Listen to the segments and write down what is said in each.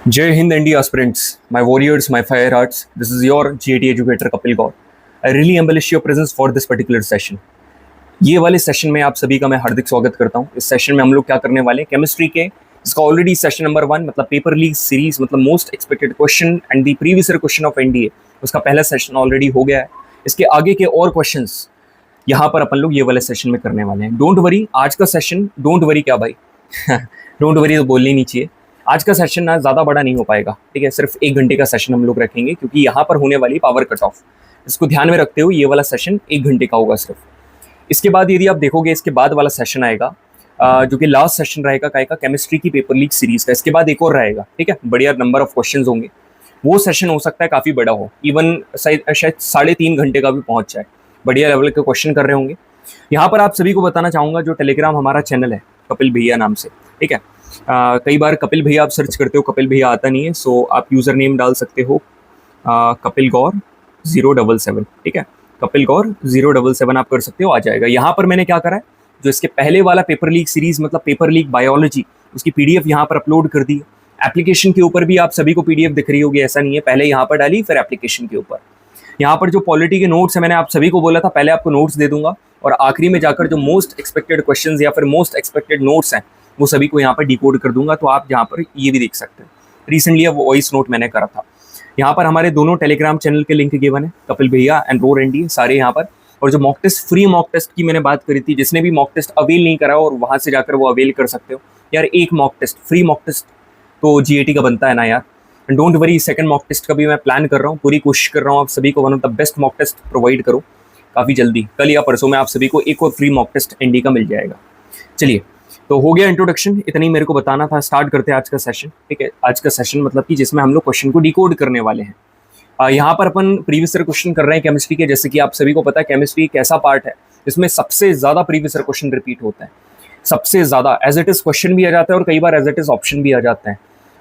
Jai Hind India aspirants, my warriors, my fire hearts. This is your GAT educator Kapil Gaur. I really embellish your presence for this particular session. ये वाले session में आप सभी का मैं हार्दिक स्वागत करता हूँ। इस सेशन में हम लोग क्या करने वाले हैं, केमिस्ट्री के इसका ऑलरेडी सेशन नंबर 1 मतलब पेपर लीग सीरीज मतलब most expected question and the previous year question of NDA, उसका पहला सेशन ऑलरेडी हो गया है। इसके आगे के और क्वेश्चंस यहाँ पर अपन लोग ये वाले सेशन में करने वाले हैं। डोंट वरी, आज का सेशन, डोंट वरी क्या भाई डोंट वरी तो बोलनी नहीं चाहिए। आज का सेशन ना ज़्यादा बड़ा नहीं हो पाएगा, ठीक है। सिर्फ 1 घंटे का सेशन हम लोग रखेंगे क्योंकि यहाँ पर होने वाली पावर कट ऑफ, इसको ध्यान में रखते हुए ये वाला सेशन 1 घंटे का होगा सिर्फ। इसके बाद यदि आप देखोगे इसके बाद वाला सेशन आएगा जो कि लास्ट सेशन रहेगा का केमिस्ट्री की पेपर लीग सीरीज का। इसके बाद एक और रहेगा, ठीक है, बढ़िया नंबर ऑफ क्वेश्चंस होंगे। वो सेशन हो सकता है काफ़ी बड़ा हो, इवन शायद 3.5 घंटे का भी पहुंच जाए। बढ़िया लेवल के क्वेश्चन कर रहे होंगे। यहाँ पर आप सभी को बताना चाहूँगा, जो टेलीग्राम हमारा चैनल है कपिल भैया नाम से, ठीक है। कई बार कपिल भैया आप सर्च करते हो, कपिल भैया आता नहीं है, सो आप यूज़र नेम डाल सकते हो कपिल गौर 077, ठीक है। कपिल गौर 077 आप कर सकते हो, आ जाएगा। यहाँ पर मैंने क्या करा है, जो इसके पहले वाला पेपर लीग सीरीज मतलब पेपर लीग बायोलॉजी, उसकी पीडीएफ यहाँ पर अपलोड कर दी। एप्लीकेशन के ऊपर भी आप सभी को पीडीएफ दिख रही होगी, ऐसा नहीं है, पहले यहाँ पर डाली फिर एप्लीकेशन के ऊपर। यहाँ पर जो पॉलिटी के नोट्स है, मैंने आप सभी को बोला था पहले आपको नोट्स दे दूंगा और आखिरी में जाकर जो मोस्ट एक्सपेक्टेड क्वेश्चंस या फिर मोस्ट एक्सपेक्टेड नोट्स हैं वो सभी को यहाँ पर डिकोड कर दूंगा। तो आप यहाँ पर ये भी देख सकते हैं। रिसेंटली अब वॉइस नोट मैंने करा था। यहाँ पर हमारे दोनों टेलीग्राम चैनल के लिंक गिवन है, कपिल भैया एंड रोर एनडीए सारे यहाँ पर। और जो mock test, free mock test की मैंने बात करी थी, जिसने भी मॉक टेस्ट अवेल नहीं करा और वहाँ से जाकर वो अवेल कर सकते हो यार। एक mock test, free mock test तो जीएटी का बनता है ना यार। And don't worry, second mock test का भी मैं प्लान कर रहा हूँ, पूरी कोशिश कर रहा हूँ आप सभी को one of the best mock test provide करूँ काफ़ी जल्दी। कल या परसों में आप सभी को एक और फ्री मॉक टेस्ट एनडी का मिल जाएगा। चलिए, तो हो गया इंट्रोडक्शन, इतना ही मेरे को बताना था। स्टार्ट करते हैं आज का सेशन, ठीक है। आज का सेशन मतलब कि जिसमें हम लोग क्वेश्चन को डिकोड करने वाले हैं। यहाँ पर अपन प्रीवियस ईयर क्वेश्चन कर रहे हैं केमिस्ट्री के। जैसे कि आप सभी को पता है केमिस्ट्री एक ऐसा पार्ट है जिसमें सबसे ज़्यादा प्रीवियस ईयर क्वेश्चन रिपीट होता है, सबसे ज़्यादा। एज इट इज़ क्वेश्चन भी आ जाता है और कई बार एज इट इज़ ऑप्शन भी आ जाते हैं।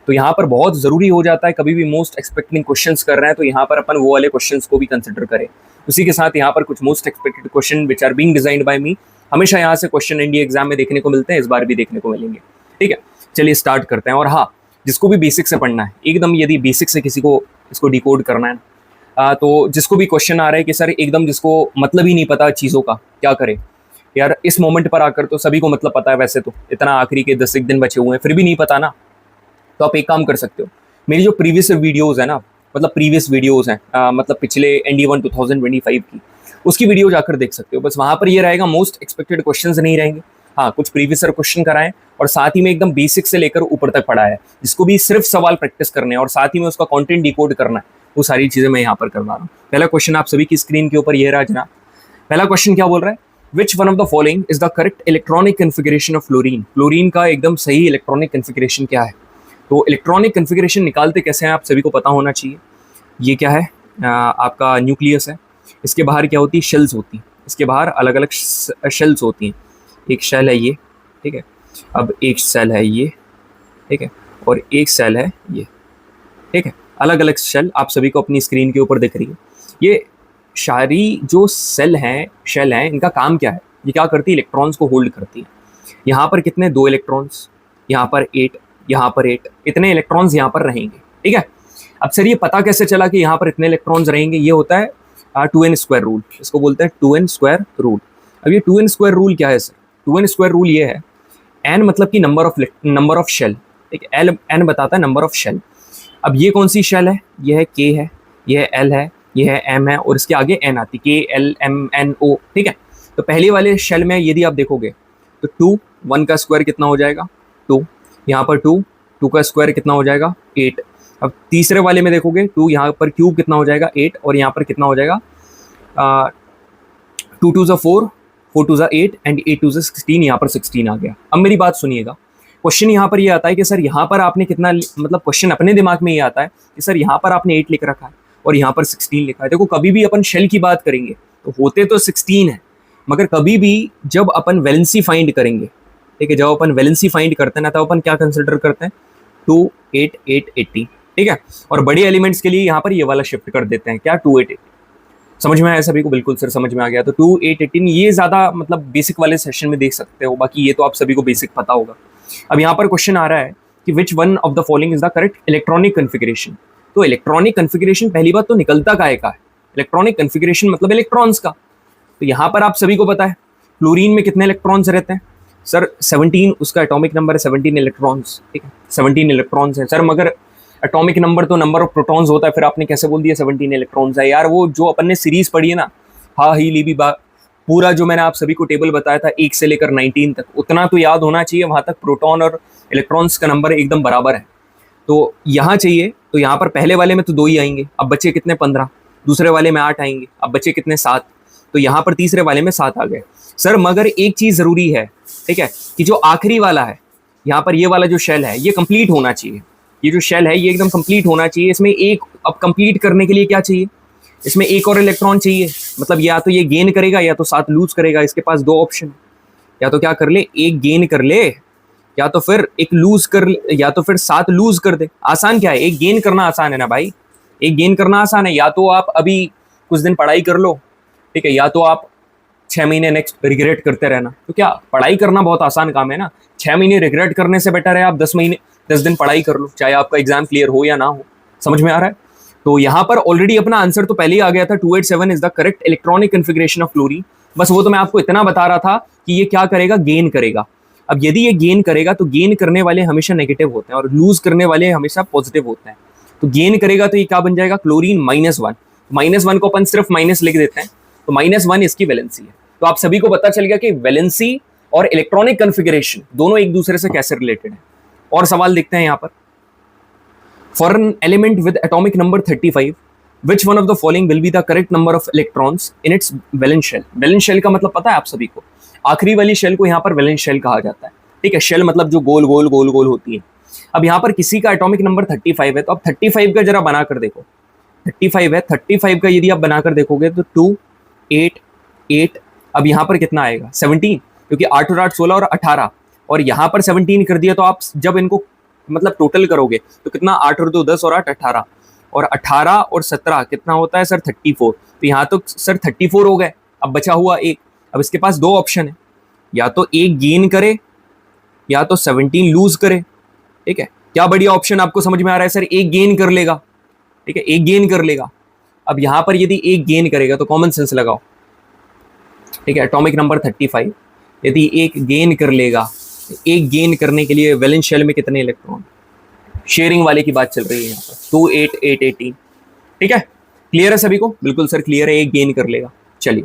तो यहाँ पर बहुत ज़रूरी हो जाता है, कभी भी मोस्ट एक्सपेक्टेड क्वेश्चंस कर रहे हैं तो यहाँ पर अपन वो वाले क्वेश्चंस को भी कंसिडर करें। उसी के साथ यहाँ पर कुछ most expected question which are being designed by me, हमेशा यहाँ से क्वेश्चन एनडीए एग्जाम में देखने को मिलते हैं, इस बार भी देखने को मिलेंगे, ठीक है। चलिए स्टार्ट करते हैं। और हाँ, जिसको भी बेसिक से पढ़ना है एकदम, यदि बेसिक से किसी को इसको डिकोड करना है तो जिसको भी क्वेश्चन आ रहा है कि सर एकदम जिसको मतलब ही नहीं पता चीज़ों का, क्या करे यार इस मोमेंट पर आकर। तो सभी को मतलब पता है वैसे तो, इतना आखिरी के 10 दिन बचे हुए हैं, फिर भी नहीं पता ना, तो आप एक काम कर सकते हो। मेरी जो प्रीवियस वीडियोज़ है ना, मतलब प्रीवियस वीडियोज़ हैं मतलब पिछले ND1 2025 की, उसकी वीडियो जाकर देख सकते हो। बस वहाँ पर ये रहेगा, मोस्ट एक्सपेक्टेड क्वेश्चंस नहीं रहेंगे। हाँ, कुछ प्रीवियस ईयर क्वेश्चन कराएं और साथ ही में एकदम बेसिक से लेकर ऊपर तक पढ़ा है। जिसको भी सिर्फ सवाल प्रैक्टिस करने हैं और साथ ही में उसका कंटेंट डिकोड करना है, वो सारी चीज़ें मैं यहाँ पर करवा रहा हूँ। पहला क्वेश्चन आप सभी की स्क्रीन के ऊपर ये रहा जनाब। पहला क्वेश्चन क्या बोल रहा है, which one of the following is the correct electronic configuration of fluorine. Fluorine का एकदम सही इलेक्ट्रॉनिक कन्फिगरेशन क्या है। तो इलेक्ट्रॉनिक कन्फिगरेशन निकालते कैसे हैं आप सभी को पता होना चाहिए। ये क्या है, आपका न्यूक्लियस है, इसके बाहर क्या होती है, शेल्स होती हैं, इसके बाहर अलग अलग शेल्स होती हैं। एक शेल है ये, ठीक है, अब एक सेल है ये, ठीक है, और एक सेल है ये, ठीक है। अलग अलग शेल आप सभी को अपनी स्क्रीन के ऊपर दिख रही है। ये सारी जो सेल हैं, शेल हैं, इनका काम क्या है, ये क्या करती है, इलेक्ट्रॉन्स को होल्ड करती है। यहाँ पर कितने, 2 इलेक्ट्रॉन्स, यहाँ पर 8, यहाँ पर 8, इतने इलेक्ट्रॉन्स यहाँ पर रहेंगे, ठीक है। अब सर ये पता कैसे चला कि यहाँ पर इतने इलेक्ट्रॉन्स रहेंगे, ये होता है 2n स्क्वायर रूल, इसको बोलते हैं 2n स्क्वायर रूल। अब ये 2n स्क्वायर रूल क्या है सर, 2n स्क्वायर रूल ये है, n मतलब कि नंबर ऑफ शेल, ठीक है, n बताता है नंबर ऑफ शेल। अब ये कौन सी शेल है, ये है k है, ये है l है, ये है m है और इसके आगे n आती, k l m n o, ठीक है। तो पहले वाले शेल में यदि आप देखोगे तो 2, 1 का स्क्वायर कितना हो जाएगा 2, यहाँ पर 2, 2 का स्क्वायर कितना हो जाएगा 8। अब तीसरे वाले में देखोगे 2, यहाँ पर क्यूब कितना हो जाएगा 8 और यहाँ पर कितना हो जाएगा 2 2 ज़ा 4, 4 2 ज़ा 8 एंड 8 2 ज़ा 16, यहाँ पर 16 आ गया। अब मेरी बात सुनिएगा, क्वेश्चन यहाँ पर ये आता है कि सर यहाँ पर आपने कितना, मतलब क्वेश्चन अपने दिमाग में ये आता है कि सर यहाँ पर आपने 8 लिख रखा है और यहाँ पर 16 लिखा है। देखो कभी भी अपन शेल की बात करेंगे तो होते तो 16 है, मगर कभी भी जब अपन वैलेंसी फाइंड करेंगे, ठीक है, जब अपन वैलेंसी फाइंड करते हैं ना, तब अपन क्या कंसिडर करते हैं 2 8 8 80, ठीक है। और बड़े एलिमेंट्स के लिए यहाँ पर ये वाला शिफ्ट कर देते हैं, क्या 2 8 80। समझ में आया सभी को, बिल्कुल सर समझ में आ गया। तो 2 8 18 ये ज़्यादा मतलब बेसिक वाले सेशन में देख सकते हो, बाकी ये तो आप सभी को बेसिक पता होगा। अब यहाँ पर क्वेश्चन आ रहा है कि which one of the following is the correct electronic configuration. तो इलेक्ट्रॉनिक कन्फिगरेशन पहली बात तो निकलता काहे का है, इलेक्ट्रॉनिक कन्फिगरेशन मतलब इलेक्ट्रॉन्स का। तो यहाँ पर आप सभी को पता है क्लोरीन में कितने इलेक्ट्रॉन्स रहते हैं सर, 17 उसका एटॉमिक नंबर है, 17 इलेक्ट्रॉन्स, ठीक है 17 इलेक्ट्रॉन्स है सर। मगर एटॉमिक नंबर तो नंबर ऑफ प्रोटॉन्स होता है, फिर आपने कैसे बोल दिया 17 इलेक्ट्रॉन्स है यार। वो जो अपन ने सीरीज पढ़ी है ना, हाँ ही ली बा, पूरा जो मैंने आप सभी को टेबल बताया था 1 से लेकर 19 तक, उतना तो याद होना चाहिए, वहां तक प्रोटॉन और इलेक्ट्रॉन्स का नंबर एकदम बराबर है। तो यहाँ चाहिए, तो यहाँ पर पहले वाले में तो 2 ही आएंगे, अब बच्चे कितने 15, दूसरे वाले में 8 आएंगे, अब बच्चे कितने 7, तो यहाँ पर तीसरे वाले में 7 आ गए सर। मगर एक चीज जरूरी है, ठीक है, कि जो आखिरी वाला है यहाँ पर, ये वाला जो शेल है ये कंप्लीट होना चाहिए, ये जो शेल है ये एकदम कंप्लीट होना चाहिए। इसमें एक, अब कंप्लीट करने के लिए क्या चाहिए, इसमें एक और इलेक्ट्रॉन चाहिए, मतलब या तो ये गेन करेगा या तो 7 लूज करेगा। इसके पास 2 ऑप्शन, या तो क्या कर ले, एक गेन कर ले, या तो फिर एक लूज कर, या तो फिर 7 लूज कर दे। आसान क्या है, एक गेन करना आसान है ना भाई, एक गेन करना आसान है। या तो आप अभी कुछ दिन पढ़ाई कर लो, ठीक है, या तो आप 6 महीने नेक्स्ट रिग्रेट करते रहना। तो क्या पढ़ाई करना बहुत आसान काम है ना, 6 महीने रिग्रेट करने से बेटर है आप 10 दिन पढ़ाई कर लो, चाहे आपका एग्जाम क्लियर हो या ना हो। समझ में आ रहा है? तो यहाँ पर ऑलरेडी अपना आंसर तो पहले ही आ गया था, 287 is the correct electronic configuration of chlorine. बस वो तो मैं आपको इतना बता रहा था कि ये क्या करेगा, गेन करेगा। अब यदि ये गेन करेगा तो गेन करने वाले हमेशा नेगेटिव होते हैं और लूज करने वाले हमेशा पॉजिटिव होते हैं। तो गेन करेगा तो ये क्या बन जाएगा, क्लोरीन -1। -1 को अपन सिर्फ माइनस लिख देते हैं, तो -1 इसकी वैलेंसी है। तो आप सभी को पता चल गया कि वैलेंसी और इलेक्ट्रॉनिक कन्फिगरेशन दोनों एक दूसरे से कैसे रिलेटेड है। और सवाल देखते हैं यहाँ पर, for an element with atomic number 35 which one of the following will be the correct number of electrons in its valence shell. Valence shell का मतलब पता है आप सभी को, आखिरी वाली शेल को यहाँ पर वैलेंस शेल कहा जाता है, ठीक है। शेल मतलब जो गोल गोल गोल गोल होती है। अब यहाँ पर किसी का एटॉमिक नंबर 35 है, तो अब 35 का जरा बनाकर देखो, 35 है, 35 का यदि आप बनाकर देखोगे तो 2 8 8, अब यहाँ पर कितना आएगा 17, क्योंकि 8 और 8 16 और 18, और यहाँ पर 17 कर दिया। तो आप जब इनको मतलब टोटल करोगे तो कितना, 8 और 2 10 और 8 18, और 18 और 17 कितना होता है सर 34। तो यहाँ तो सर 34 हो गए, अब बचा हुआ एक। अब इसके पास 2 ऑप्शन है, या तो एक गेन करे या तो 17 लूज करे, ठीक है। क्या बढ़िया ऑप्शन आपको समझ में आ रहा है सर, एक गेन कर लेगा, ठीक है, एक गेन कर लेगा। अब यहाँ पर यदि एक गेन करेगा तो कॉमन सेंस लगाओ, ठीक है, एटॉमिक नंबर 35 यदि एक गेन कर लेगा, एक गेन करने के लिए वैलेंस शेल में कितने इलेक्ट्रॉन, शेयरिंग वाले की बात चल रही है यहाँ पर, 2 8 8 18, ठीक है। क्लियर है सभी को? बिल्कुल सर क्लियर है, एक गेन कर लेगा। चलिए,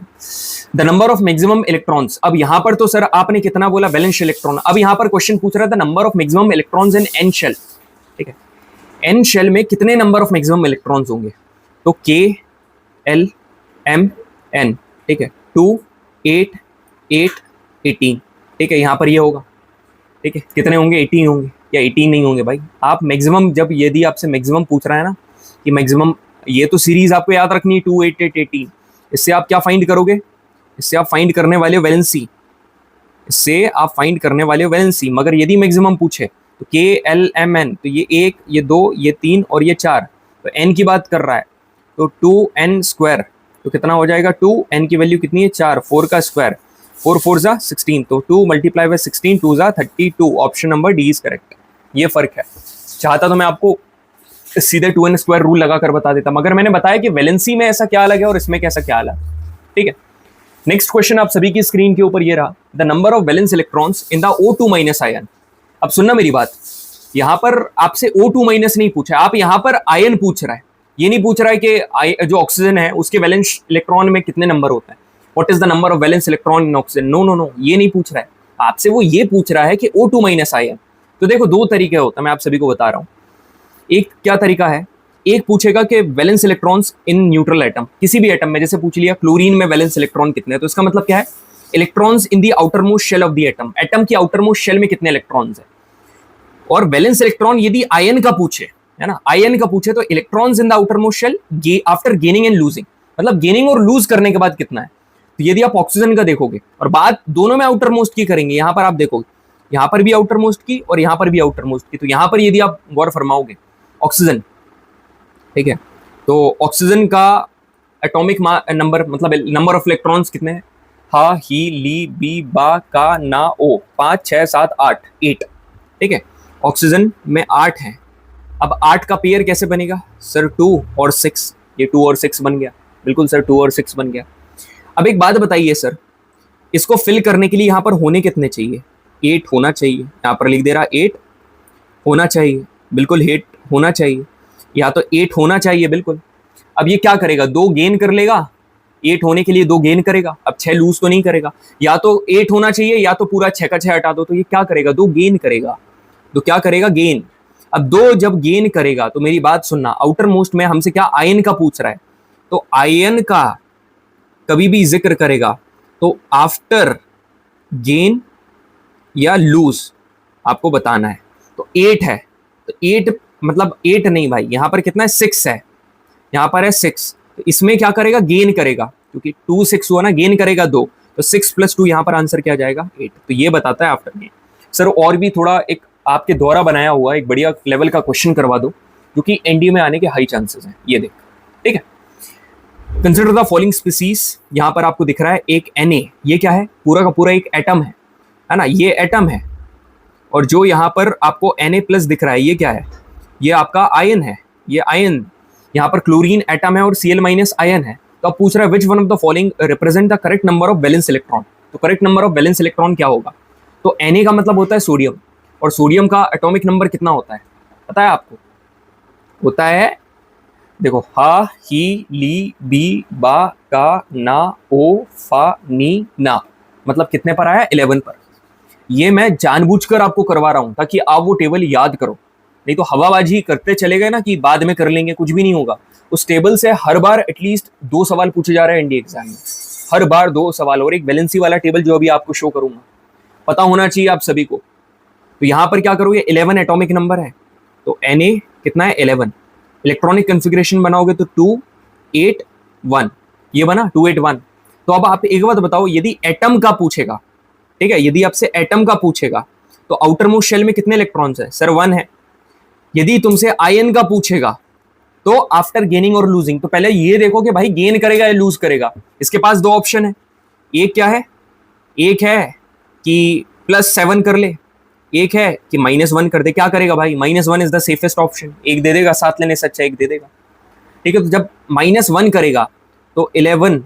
the number of maximum electrons. अब यहाँ पर तो सर आपने कितना बोला, वैलेंस इलेक्ट्रॉन। अब यहाँ पर क्वेश्चन पूछ रहा है the number of maximum electrons in N shell, ठीक है, एन शेल में कितने नंबर ऑफ मैक्सिमम इलेक्ट्रॉन्स होंगे। तो K L M N, ठीक है, 2 8 8 18, ठीक है, यहाँ पर ये होगा, ठीक है, कितने होंगे 18 होंगे या 18 नहीं होंगे भाई। आप मैक्सिमम, जब यदि आपसे मैक्सिमम पूछ रहा है ना कि मैक्सिमम, ये तो सीरीज आपको याद रखनी है 2 8 8 18, इससे आप क्या फाइंड करोगे, इससे आप फाइंड करने वाले वैलेंसी, इससे आप फाइंड करने वाले वैलेंसी। मगर यदि मैक्सिमम पूछे तो K L M N, तो ये 1 ये 2 ये 3 और ये 4, तो n की बात कर रहा है, तो 2n स्क्वायर, तो कितना हो जाएगा 2, n की वैल्यू कितनी है 4, 4 का स्क्वायर, 4 4 जा 16, तो 2 मल्टीप्लाई बाय 16, 2 जा 32। Option number D is correct. ये फर्क है। चाहता तो मैं आपको सीधे 2n स्क्वायर रूल लगाकर बता देता, मगर मैंने बताया कि वैलेंसी में ऐसा क्या अलग है और इसमें कैसा क्या अलग, ठीक है। नेक्स्ट क्वेश्चन आप सभी की स्क्रीन के ऊपर ये रहा, the number of valence electrons in the O2- ion. अब सुनना मेरी बात, यहाँ पर आपसे O2- नहीं पूछा है, आप यहाँ पर आयन पूछ रहा है, ये नहीं पूछ रहा है कि जो ऑक्सीजन है उसके वैलेंस इलेक्ट्रॉन में कितने नंबर होता है, what is the number of valence electron in oxygen. No no no, ये नहीं पूछ रहा है आपसे, वो ये पूछ रहा है कि O2- आयन। तो देखो 2 तरीके होता है, मैं आप सभी को बता रहा हूँ। एक क्या तरीका है, एक पूछेगा कि valence electrons in neutral atom, किसी भी एटम में, जैसे पूछ लिया क्लोरीन में वैलेंस इलेक्ट्रॉन कितने हैं, तो इसका मतलब क्या है, electrons in the outermost shell of the atom, atom की आउटर मोस्ट शेल में कितने इलेक्ट्रॉन्स है। और वैलेंस इलेक्ट्रॉन यदि आयन का पूछे, है ना, आयन का पूछे, तो electrons in the outermost shell after gaining and losing, मतलब गेनिंग और लूज करने के बाद कितना है। तो यदि आप ऑक्सीजन का देखोगे, और बात दोनों में आउटर मोस्ट की करेंगे, यहां पर आप देखोगे, यहां पर भी आउटर मोस्ट की और यहां पर भी आउटर मोस्ट की, तो यहां पर यदि आप गौर फरमाओगे ऑक्सीजन, ठीक है, तो ऑक्सीजन का एटॉमिक नंबर, मतलब नंबर ऑफ इलेक्ट्रॉन्स कितने हैं, हा ही ली बी बा का ना ओ, 5 6 7 8 8, ठीक है। ऑक्सीजन में 8 हैं। अब 8 का पेयर कैसे बनेगा सर? 2 और 6, ये 2 और 6 बन गया। बिल्कुल सर, 2 और 6 बन गया। अब एक बात बताइए सर, इसको फिल करने के लिए यहाँ पर होने कितने चाहिए? 8 होना चाहिए। यहाँ पर लिख दे रहा 8 होना चाहिए, बिल्कुल 8 होना चाहिए, या तो 8 होना चाहिए बिल्कुल। अब ये क्या करेगा? 2 गेन कर लेगा, 8 होने के लिए 2 गेन करेगा। अब 6 लूज तो नहीं करेगा। या तो 8 होना चाहिए या तो पूरा 6 का 6 हटा दो, तो ये क्या करेगा? 2 गेन करेगा। तो क्या करेगा? गेन। अब 2 जब गेन करेगा तो मेरी बात सुनना, आउटर मोस्ट में हमसे क्या आयन का पूछ रहा है, तो आयन का कभी भी जिक्र करेगा तो आफ्टर गेन या लूज आपको बताना है। तो 8 है, तो 8 मतलब 8 नहीं भाई, यहां पर कितना है? 6 है, यहां पर है 6। तो इसमें क्या करेगा? गेन करेगा, क्योंकि 2 6 हुआ ना, गेन करेगा 2, तो 6 + 2 यहां पर आंसर क्या जाएगा? 8। तो ये बताता है आफ्टर गेन। सर और भी थोड़ा एक आपके द्वारा बनाया हुआ एक बढ़िया लेवल का क्वेश्चन करवा दो, जो कि एनडीए में आने के हाई चांसेस हैं। ये देख, ठीक है। Consider the following species. यहां पर आपको दिख रहा है एक Na, ये क्या है? पूरा का पूरा एक एटम है ना, ये एटम है। और जो यहां पर आपको Na+ दिख रहा है, ये क्या है? ये आपका आयन है, ये आयन। यहाँ पर क्लोरीन एटम है और Cl- आयन है। तो अब पूछ रहा है which one of the following represent the correct number of valence electron. तो correct number of valence electron क्या होगा? तो Na का मतलब होता है सोडियम, और सोडियम का एटॉमिक नंबर कितना होता है पता है आपको? होता है, देखो, हा ही ली बी बा का ना ओ फा नी ना, मतलब कितने पर आया? 11 पर। ये मैं जानबूझकर आपको करवा रहा हूं ताकि आप वो टेबल याद करो, नहीं तो हवाबाजी करते चले गए ना कि बाद में कर लेंगे, कुछ भी नहीं होगा। उस टेबल से हर बार एटलीस्ट 2 सवाल पूछे जा रहे हैं एनडीए एग्जाम में, हर बार 2 सवाल। और एक वैलेंसी वाला टेबल जो अभी आपको शो करूंगा, पता होना चाहिए आप सभी को। तो यहां पर क्या करोगे? 11 एटॉमिक नंबर है, तो Na कितना है? 11। इलेक्ट्रॉनिक कन्फिग्रेशन बनाओगे तो 281, ये बना 281। तो अब आप एक बात बताओ, यदि एटम का पूछेगा, ठीक है, यदि आपसे एटम का पूछेगा तो आउटर मोस्ट शेल में कितने इलेक्ट्रॉन्स है? सर 1 है। यदि तुमसे आयन का पूछेगा तो आफ्टर गेनिंग और लूजिंग, तो पहले ये देखो कि भाई गेन करेगा या लूज करेगा। इसके पास 2 ऑप्शन है, एक क्या है? एक है कि +7 कर ले, एक है कि -1 कर दे। क्या करेगा भाई? -1 इज द सेफेस्ट ऑप्शन, एक दे देगा, 7 लेने से अच्छा एक दे देगा, ठीक है। तो जब -1 करेगा तो 11,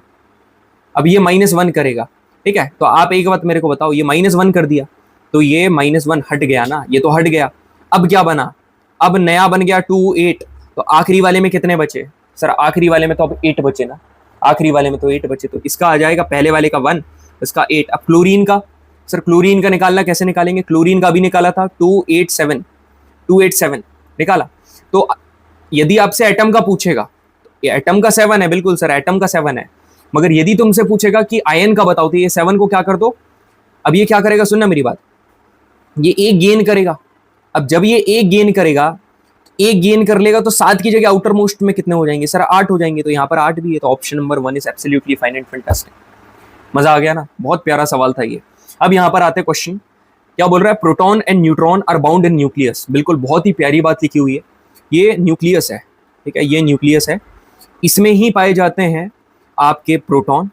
अब ये -1 करेगा, ठीक है। तो आप एक बात मेरे को बताओ, ये -1 कर दिया तो ये -1 हट गया ना, ये तो हट गया। अब क्या बना? अब नया बन गया 2 8। तो आखिरी वाले में कितने बचे? सर आखिरी वाले में तो अब 8 बचे ना, आखिरी वाले में तो 8 बचे, तो इसका आ जाएगा पहले वाले का 1, इसका 8। अब क्लोरीन का, सर क्लोरीन का निकालना कैसे निकालेंगे? क्लोरीन का भी निकाला था, 287 निकाला। तो यदि आपसे एटम का पूछेगा, एटम का 7 है, बिल्कुल सर एटम का 7 है, मगर यदि तुमसे पूछेगा कि आयन का बताओ तो ये 7 को क्या कर दो। अब ये क्या करेगा? सुनना मेरी बात, ये एक गेन करेगा। अब जब ये एक गेन करेगा, एक गेन कर लेगा तो 7 की जगह आउटर मोस्ट में कितने हो जाएंगे? सर 8 हो जाएंगे। तो यहाँ पर 8 भी है, तो option number 1 is absolutely fine and fantastic. मजा आ गया ना, बहुत प्यारा सवाल था ये। अब यहाँ पर आते क्वेश्चन, क्या बोल रहा है? Proton and neutron are bound in nucleus. बिल्कुल, बहुत ही प्यारी बात लिखी हुई है। ये न्यूक्लियस है, ठीक है, ये न्यूक्लियस है, इसमें ही पाए जाते हैं आपके प्रोटॉन,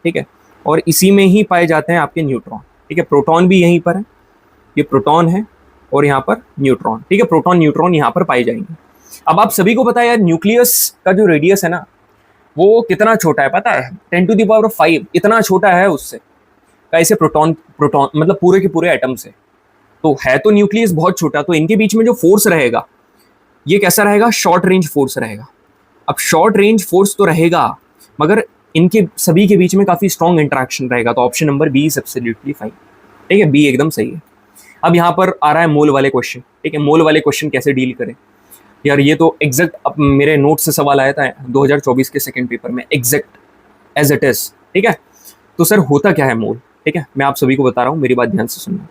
ठीक है, और इसी में ही पाए जाते हैं आपके न्यूट्रॉन, ठीक है। प्रोटॉन भी यहीं पर है, ये प्रोटॉन है और यहाँ पर न्यूट्रॉन, ठीक है। प्रोटॉन न्यूट्रॉन यहाँ पर पाए जाएंगे। अब आप सभी को पता है यार, न्यूक्लियस का जो रेडियस है ना, वो कितना छोटा है पता है? 10⁵ इतना छोटा है उससे, कैसे? प्रोटॉन प्रोटॉन मतलब पूरे के पूरे एटम से। तो है तो न्यूक्लियस बहुत छोटा, तो इनके बीच में जो फोर्स रहेगा ये कैसा रहेगा? शॉर्ट रेंज फोर्स रहेगा। अब शॉर्ट रेंज फोर्स तो रहेगा, मगर इनके सभी के बीच में काफी स्ट्रॉन्ग इंटरेक्शन रहेगा। तो option number B is absolutely fine, ठीक है, बी एकदम सही है। अब यहाँ पर आ रहा है मोल वाले क्वेश्चन, ठीक है। मोल वाले क्वेश्चन कैसे डील करें यार? ये तो एग्जैक्ट अब मेरे नोट से सवाल आया था 2024 के सेकंड पेपर में, एग्जैक्ट एज इट इज, ठीक है। तो सर होता क्या है मोल, ठीक है, मैं आप सभी को बता रहा हूँ, मेरी बात ध्यान से सुनना।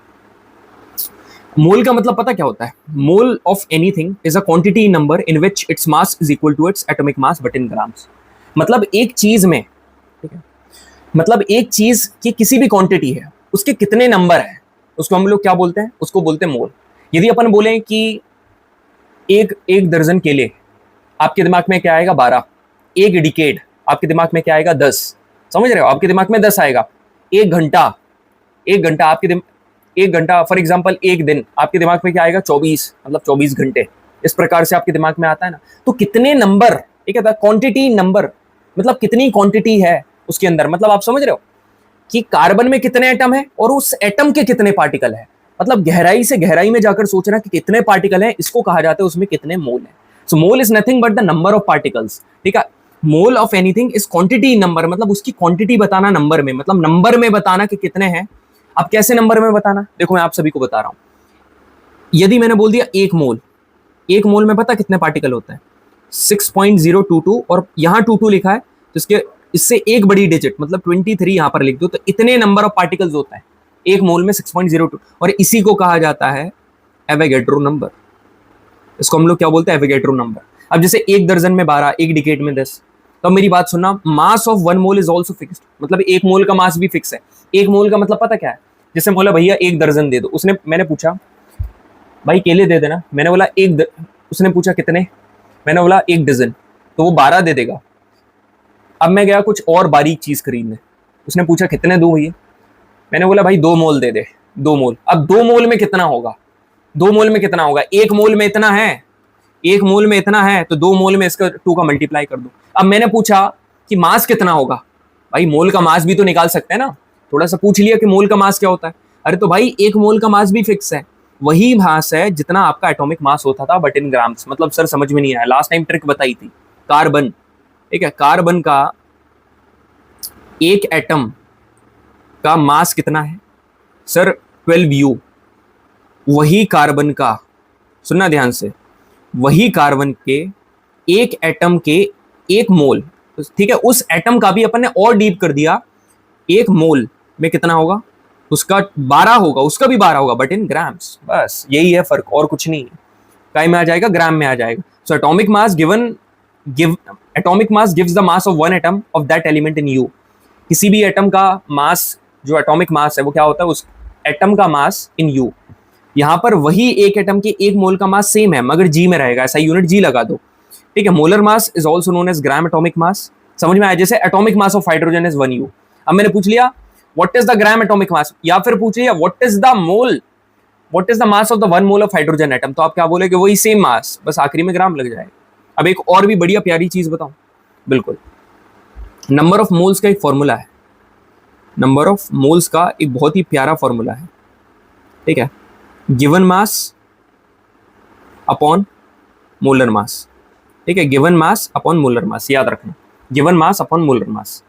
मोल का मतलब पता क्या होता है? Mole of anything is a quantity number in which its mass is equal to its atomic mass but in grams. मतलब एक चीज में, ठीक है, मतलब एक चीज की किसी भी क्वांटिटी है, उसके कितने नंबर है, उसको हम लोग क्या बोलते हैं? उसको बोलते हैं मोल। यदि अपन बोलें कि एक दर्जन केले, आपके दिमाग में क्या आएगा? 12। एक डिकेड, आपके दिमाग में क्या आएगा? 10। समझ रहे हो? आपके दिमाग में 10 आएगा। एक घंटा आपके एक घंटा, फॉर एग्जाम्पल एक दिन, आपके दिमाग में क्या आएगा? 24, मतलब 24 घंटे, इस प्रकार से आपके दिमाग में आता है ना। तो कितने नंबर, ठीक है, क्वांटिटी नंबर, मतलब कितनी क्वांटिटी है उसके अंदर, मतलब आप समझ रहे हो कि कार्बन में कितने एटम है और उस एटम के कितने पार्टिकल है। मतलब गहराई से गहराई में जाकर सोचना कि कितने पार्टिकल है, इसको कहा जाता है उसमें कितने मोल है। So mole is nothing but the number of particles, ठीक है। Mole of anything is quantity number, मतलब उसकी क्वांटिटी बताना नंबर में, मतलब नंबर में बताना कि कितने हैं। अब कैसे नंबर में बताना, देखो मैं आप सभी को बता रहा हूं। यदि मैंने बोल दिया एक मोल, एक मोल में पता कितने पार्टिकल होते हैं? 6.022, और यहां 22 लिखा है तो इसके इससे एक बड़ी डिजिट मतलब 23 यहां पर लिख दो, तो इतने नंबर ऑफ पार्टिकल्स होता है एक मोल में 6.02, और इसी को कहा जाता है एवोगैड्रो नंबर। इसको हम लोग क्या बोलते हैं? Avogadro number. अब जैसे एक दर्जन में 12, एक डिकेड में 10, तो मेरी बात सुनना, mass of one mole is also fixed, मतलब एक मोल का मास भी फिक्स है। एक मोल का मतलब पता क्या है? जैसे बोला भैया एक दर्जन दे दो, उसने, मैंने पूछा भाई केले दे देना, मैंने बोला उसने पूछा कितने, मैंने बोला एक डजन, तो वो 12 दे देगा। अब मैं गया कुछ और बारीक चीज खरीदने, उसने पूछा कितने दूं भैया, मैंने बोला भाई 2 मोल दे दे, 2 मोल। अब 2 मोल में कितना होगा? 2 मोल में कितना होगा? एक मोल में इतना है, एक मोल में इतना है, तो 2 मोल में इसका 2 का मल्टीप्लाई कर दो। अब मैंने पूछा कि मास कितना होगा, भाई मोल का मास भी तो निकाल सकते हैं ना, थोड़ा सा पूछ लिया कि मोल का मास क्या होता है। अरे तो भाई एक मोल का मास भी फिक्स है, वही मास है जितना आपका एटॉमिक मास होता था, बट इन ग्राम्स। मतलब सर समझ में नहीं आया, लास्ट टाइम ट्रिक बताई थी, कार्बन, ठीक है, कार्बन का एक एटम का मास कितना है सर? 12U। वही कार्बन का, सुनना ध्यान से, वही कार्बन के एक एटम के एक मोल, ठीक है, उस एटम का भी अपन ने और डीप कर दिया, एक मोल में कितना होगा? उसका 12 होगा, उसका भी 12 होगा, बट इन ग्राम्स। बस यही है फर्क, और कुछ नहीं है। काय में आ जाएगा? ग्राम में आ जाएगा। So atomic mass atomic mass gives the mass of one atom of that element in you. किसी भी एटम का मास, जो एटॉमिक मास है, वो क्या होता है? उस एटम का मास इन यू। यहां पर वही एक एटम के एक मोल का मास सेम है, मगर जी में रहेगा, ऐसा यूनिट जी लगा दो, ठीक है। Molar mass is also known as gram atomic mass. समझ में आया? जैसे atomic mass of hydrogen is 1U। अब मैंने पूछ लिया what is the gram atomic mass, या फिर पूछ लिया what is the mole, what is the mass of the 1 mole of hydrogen atom, तो आप क्या बोलेगे? वही सेम मास, बस आखिरी में ग्राम लग जाएगा। अब एक और भी बढ़िया प्यारी चीज बताऊं, बिल्कुल, नंबर ऑफ मोल्स का एक फॉर्मूला है, नंबर ऑफ मोल्स का एक बहुत ही प्यारा फॉर्मूला है, ठीक है। गिवन मास अपॉन मोलर मास, ठीक है, गिवन मास अपॉन मोलर मास, याद रखना, गिवन मास अपॉन मोलर मास।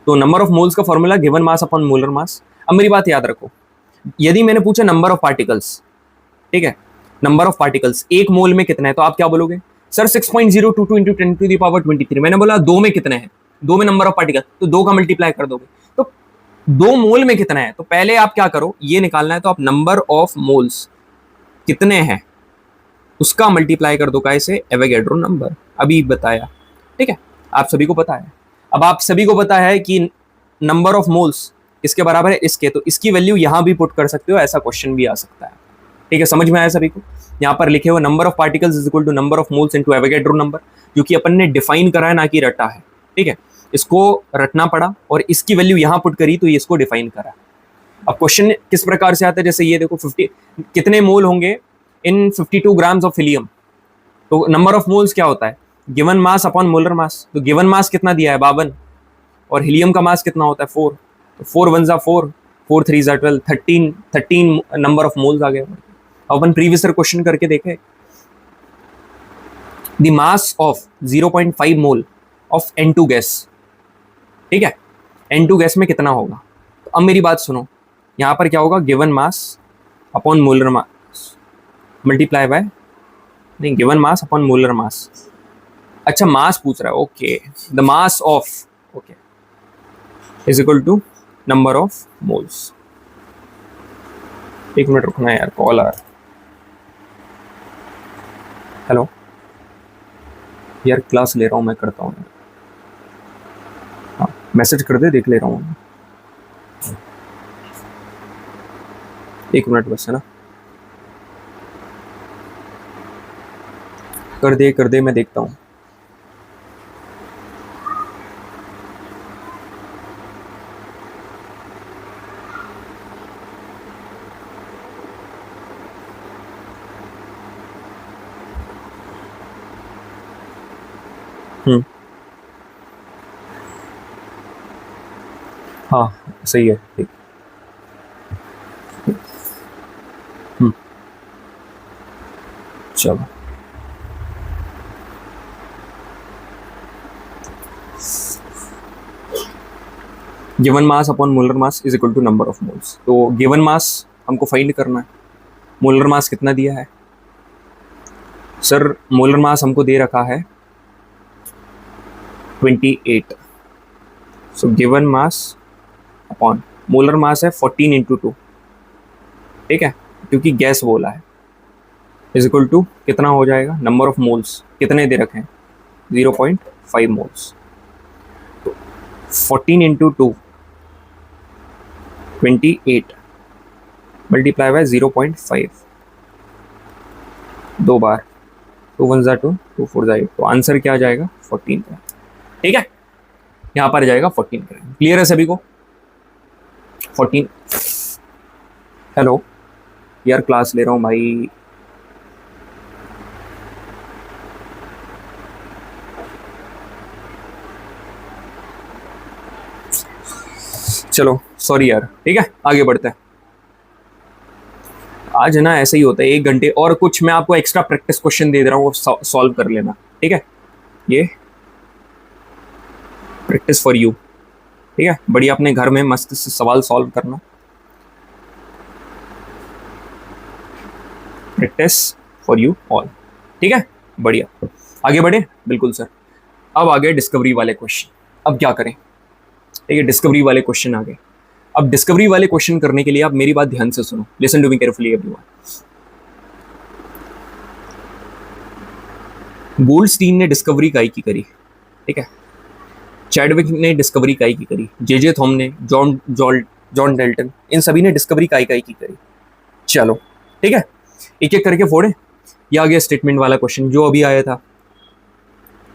तो नंबर ऑफ मोल्स का formula given mass upon molar मास। अब मेरी बात याद रखो, यदि मैंने पूछा नंबर ऑफ पार्टिकल्स, ठीक है, नंबर ऑफ पार्टिकल्स एक मोल में कितना है, तो आप क्या बोलोगे? Sir 6.022 into 10⁻23। मैंने बोला 2 में कितने हैं, 2 में नंबर ऑफ पार्टिकल, तो 2 का मल्टीप्लाई कर दोगे, तो 2 मोल में कितना है, तो पहले आप क्या करो, ये निकालना है, तो आप नंबर ऑफ मोल्स कितने हैं उसका मल्टीप्लाई कर दो कैसे? एवोगैड्रो नंबर, अभी बताया, ठीक है, आप सभी को पता है। अब आप सभी को पता है कि नंबर ऑफ मोल्स इसके बराबर है इसके, तो इसकी वैल्यू यहां भी पुट कर सकते हो, ऐसा क्वेश्चन भी आ सकता है, ठीक है। समझ में आया सभी को? यहाँ पर लिखे हुए number of particles is equal to number of moles into Avogadro number, जो कि अपन ने डिफाइन करा है, ना कि रटा है, ठीक है। इसको रटना पड़ा और इसकी वैल्यू यहां पुट करी, तो ये इसको डिफाइन करा। अब क्वेश्चन किस प्रकार से आता है, जैसे ये देखो 50 कितने मोल होंगे इन 52 ग्राम्स ऑफ हीलियम, तो नंबर ऑफ मोल्स क्या होता है? गिवन मास अपॉन मोलर मास। तो गिवन मास कितना दिया है? 52, और हीलियम का मास कितना होता है? 4, तो 4 1 4, 4 3 12, 13 नंबर ऑफ मोल्स आ गए। अपन प्रीवियस क्वेश्चन करके देखे, the mass of 0.5 mole of N2 gas, ठीक है, N2 गैस में कितना होगा? तो अब मेरी बात सुनो, यहां पर क्या होगा? Given mass upon molar mass multiply by, नहीं, given mass upon molar mass. अच्छा मास पूछ रहा है, okay, the mass of, okay, is equal to number of moles. एक मिनट रुकना यार, कॉल आ रहा है। हेलो यार, क्लास ले रहा हूँ मैं, करता हूँ, हाँ मैसेज कर दे, देख ले रहा हूँ, एक मिनट बस, है ना, कर दे, मैं देखता हूँ। हम्म, हाँ सही है, ठीक। हम्म, चलो। Given mass upon molar mass is equal to number of moles. तो गिवन मास हमको फाइंड करना है, मोलर मास कितना दिया है सर? मोलर मास हमको दे रखा है 28। So given mass upon molar मास है 14 इंटू 2, ठीक है, क्योंकि गैस बोला है, इज इक्वल टू कितना हो जाएगा, नंबर ऑफ मोल्स कितने दे रखे हैं, 0.5 मोल्स। तो 14 इंटू 2 28 मल्टीप्लाई बाय 0.5, दो बार, 2 1 जा 2, 2 4 जा 8, तो आंसर क्या आ जाएगा 14 ग्राम, ठीक है, यहाँ पर जाएगा 14 ग्राम। क्लियर है सभी को? 14। हेलो यार, क्लास ले रहा हूँ भाई। चलो सॉरी यार, ठीक है, आगे बढ़ते हैं। आज है ना ऐसे ही होता है, 1 घंटे और कुछ मैं आपको एक्स्ट्रा प्रैक्टिस क्वेश्चन दे रहा हूँ, वो सॉल्व कर लेना, ठीक है, ये प्रैक्टिस फॉर यू, ठीक है, बढ़िया अपने घर में मस्त से सवाल सॉल्व करना, प्रैक्टिस फॉर यू ऑल, ठीक है, बढ़िया। आगे बढ़े, बिल्कुल सर। अब आ गए डिस्कवरी वाले क्वेश्चन, अब क्या करें, ठीक है, डिस्कवरी वाले क्वेश्चन आ गए। अब डिस्कवरी वाले क्वेश्चन करने के लिए आप मेरी बात ध्यान से सुनो, listen to me carefully everyone. Goldstein ने डिस्कवरी काई की करी, ठीक है, चैडविक ने डिस्कवरी काई की करी, जे थॉम ने, जॉन डेल्टन, इन सभी ने डिस्कवरी काई की करी। चलो ठीक है, एक एक करके फोड़े। ये आ गया स्टेटमेंट वाला क्वेश्चन जो अभी आया था,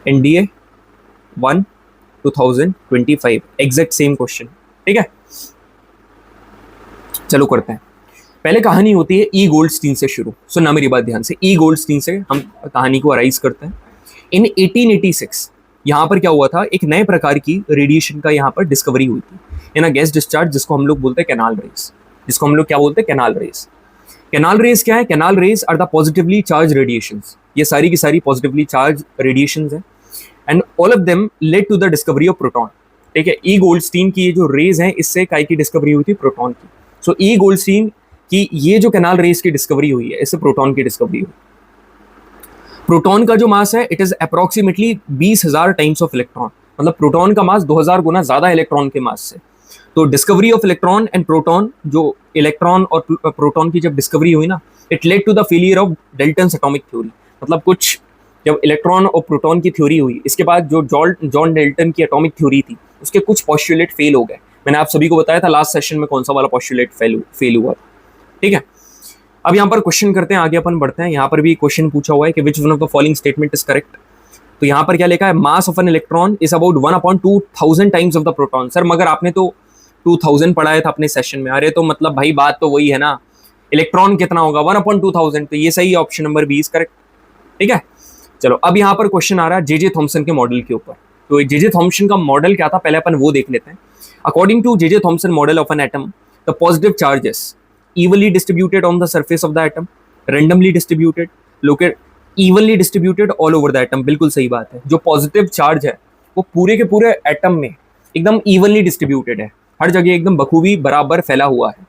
NDA 1 2025, एग्जैक्ट सेम क्वेश्चन, ठीक है। चलो करते हैं। पहले कहानी होती है ई गोल्डस्टीन से शुरू। सुनना मेरी बात ध्यान से, ई गोल्डस्टीन से हम कहानी को अराइज करते हैं। इन 1886 यहाँ पर क्या हुआ था, एक नए प्रकार की रेडिएशन का यहाँ पर डिस्कवरी हुई थी इन अ गैस डिस्चार्ज, जिसको हम लोग बोलते हैं कैनाल रेज, जिसको हम लोग क्या बोलते हैं, कैनाल रेज। कैनाल रेज क्या है? Canal rays are the positively charge radiations, ये सारी की सारी पॉजिटिवली चार्ज रेडिएशंस हैं, and all of them led to the discovery of proton, ठीक है। ई गोल्डस्टीन की ये जो रेज हैं, इससे काय की डिस्कवरी हुई थी, प्रोटॉन की। सो ई गोल्डस्टीन की ये जो कैनाल रेज की डिस्कवरी हुई है, इससे प्रोटॉन की डिस्कवरी हुई। प्रोटॉन का जो मास है, it is approximately 20,000 times of electron, मतलब प्रोटॉन का मास 2000 गुना ज्यादा इलेक्ट्रॉन के मास से। तो discovery of electron and proton, जो इलेक्ट्रॉन और प्रोटॉन की जब डिस्कवरी हुई ना, it led to the failure of Dalton's atomic theory, मतलब कुछ जब इलेक्ट्रॉन और प्रोटॉन की थ्योरी हुई, इसके बाद जो जॉन डेल्टन की एटॉमिक थ्योरी थी, उसके कुछ पॉस्टुलेट फेल हो गए। मैंने आप सभी को बताया था लास्ट सेशन में कौन सा वाला पॉस्टुलेट फेल हुआ था, ठीक है। अब यहाँ पर क्वेश्चन करते हैं, आगे अपन बढ़ते हैं। यहाँ पर भी क्वेश्चन पूछा हुआ है कि which one of the following statement is correct. तो यहाँ पर क्या लिखा है, मास of an electron is about 1/2000 times of the proton. Sir मगर आपने तो 2000 पढ़ाया था अपने सेशन में, अरे तो मतलब भाई बात तो वही है ना, इलेक्ट्रॉन कितना होगा 1/2000, तो ये सही है, option number B is correct, ठीक है। चलो अब यहाँ पर क्वेश्चन आ रहा है जे थॉमसन के मॉडल के ऊपर। तो जे थॉमसन का मॉडल क्या था, पहले अपन वो देख लेते हैं। According to J Thomson model of an atom, the positive charges evenly distributed on the surface of the atom, randomly distributed, evenly distributed all over the atom। बिल्कुल सही बात है, जो पॉजिटिव चार्ज है वो पूरे के पूरे एटम में एकदम इवनली डिस्ट्रीब्यूटेड है, हर जगह एकदम बखूबी बराबर फैला हुआ है।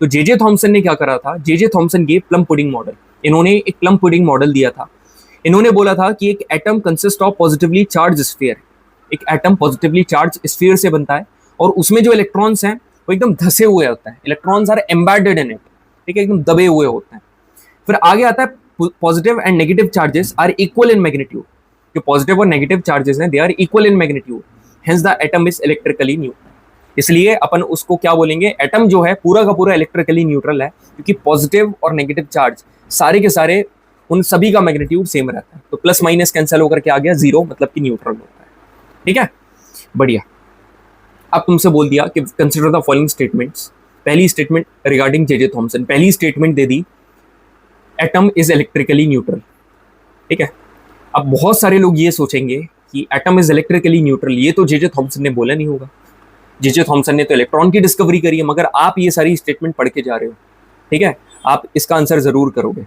तो जे थॉमसन ने क्या करा था, जे थॉमसन के प्लम पुडिंग मॉडल, इन्होंने एक प्लम पुडिंग मॉडल दिया था। इन्होंने बोला था कि एक atom consist of positively charge sphere, एक एटम पॉजिटिवली चार्ज स्फीयर से बनता है, और उसमें जो इलेक्ट्रॉन्स हैं वो एकदम धसे हुए होते हैं, electrons are embedded in it, ठीक है, एकदम दबे हुए होते हैं। फिर आगे आता है positive and negative charges are equal in magnitude, जो पॉजिटिव और नेगेटिव चार्जेस हैं they are equal in magnitude, hence the atom is electrically neutral. इसलिए अपन उसको क्या बोलेंगे, एटम जो है पूरा का पूरा इलेक्ट्रिकली न्यूट्रल है, क्योंकि पॉजिटिव और नेगेटिव चार्ज सारे के सारे उन सभी का मैग्नीट्यूड सेम रहता है। तो प्लस माइनस कैंसिल होकर के आ गया 0, मतलब कि न्यूट्रल होता है, ठीक है, बढ़िया। अब तुमसे बोल दिया कि कंसिडर द फॉलोइंग स्टेटमेंट्स। पहली स्टेटमेंट रिगार्डिंग जे थॉमसन, पहली statement they the atom is electrically neutral, ठीक है। अब बहुत सारे लोग ये सोचेंगे कि एटम इज इलेक्ट्रिकली न्यूट्रल, ये तो जे थॉमसन ने बोला नहीं होगा। जे थॉमसन ने तो इलेक्ट्रॉन की डिस्कवरी करी है, मगर आप ये सारी स्टेटमेंट पढ़ के जा रहे हो, ठीक है, आप इसका आंसर जरूर करोगे।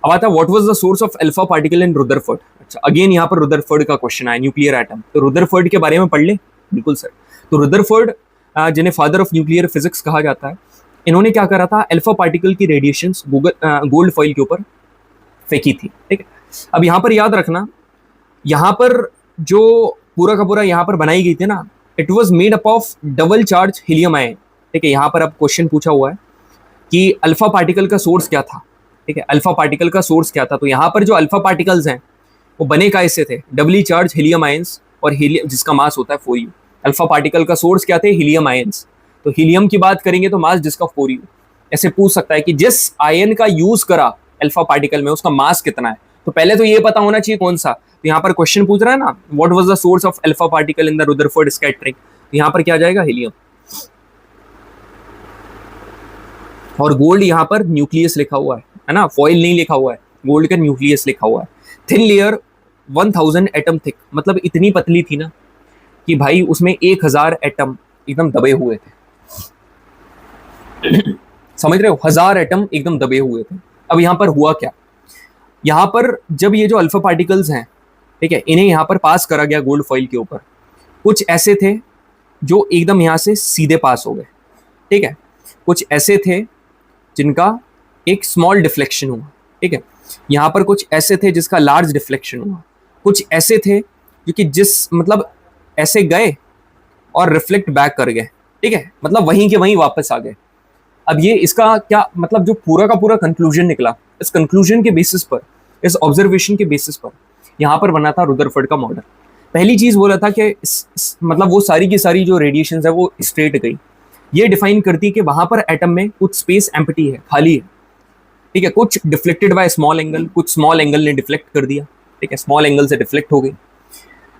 अब आता है what was the source of alpha particle in Rutherford. अच्छा, अगेन यहाँ पर रुदरफोर्ड का क्वेश्चन आया, न्यूक्लियर एटम, तो रुदरफोर्ड के बारे में पढ़ ले। बिल्कुल सर। तो रुदरफोर्ड जिन्हें फादर ऑफ न्यूक्लियर फिजिक्स कहा जाता है, इन्होंने क्या करा था, अल्फा पार्टिकल की रेडिएशंस गोल्ड फॉइल के ऊपर फेंकी थी, ठीक है। अब यहाँ पर याद रखना, यहाँ पर जो पूरा का पूरा यहाँ पर बनाई गई थी ना, it was made up of double charge helium ion, ठीक है। यहाँ पर अब क्वेश्चन पूछा हुआ है कि अल्फा पार्टिकल का सोर्स क्या था, ठीक है, अल्फा पार्टिकल का सोर्स क्या था। तो यहाँ पर जो अल्फा पार्टिकल्स हैं वो बने का इससे थे, डबली चार्ज हीलियम आयंस और हीलियम जिसका मास होता है 4u। अल्फा पार्टिकल का सोर्स क्या थे, हीलियम आयंस। तो हीलियम की बात करेंगे तो मास जिसका 4u। ऐसे पूछ सकता है कि जिस आयन का यूज करा अल्फा पार्टिकल में उसका मास कितना है, तो पहले तो ये पता होना चाहिए कौन सा। तो यहाँ पर क्वेश्चन पूछ रहा है ना, what was the source of alpha particle in the Rutherford scattering, तो यहाँ पर क्या जाएगा, हीलियम। और गोल्ड यहाँ पर न्यूक्लियस लिखा हुआ है ना, फॉइल नहीं लिखा हुआ है, गोल्ड का न्यूक्लियस लिखा हुआ है। थिन लेयर 1000 एटम थिक, मतलब इतनी पतली थी ना कि भाई उसमें 1000 एटम एकदम दबे हुए थे। समझ रहे हो, 1000 एटम एकदम दबे हुए थे। अब यहाँ पर हुआ क्या, यहाँ पर जब ये जो अल्फा पार्टिकल्स हैं, ठीक है, इन्हें यहाँ पर पास करा गया गोल्ड फॉइल के ऊपर, कुछ ऐसे थे जो एकदम यहाँ से सीधे पास हो गए, ठीक है, कुछ ऐसे थे जिनका एक स्मॉल डिफ्लेक्शन हुआ, ठीक है, यहाँ पर कुछ ऐसे थे जिसका लार्ज डिफ्लेक्शन हुआ, कुछ ऐसे थे जो कि जिस मतलब ऐसे गए और रिफ्लेक्ट बैक कर गए, ठीक है, मतलब वहीं के वहीं वापस आ गए। अब ये इसका क्या मतलब, जो पूरा का पूरा कंक्लूजन निकला, इस कंक्लूजन के बेसिस पर, इस ऑब्जर्वेशन के बेसिस पर यहाँ पर बना था रुदरफोर्ड का मॉडल। पहली चीज बोला था कि मतलब वो सारी की सारी जो रेडिएशन है वो स्ट्रेट गई, ये डिफाइन करती कि वहां पर एटम में कुछ स्पेस एम्प्टी है, खाली है, ठीक है, कुछ डिफ्लेक्टेड बाय स्मॉल एंगल, कुछ स्मॉल एंगल ने डिफ्लेक्ट कर दिया, ठीक है, स्मॉल एंगल से डिफ्लेक्ट हो गई।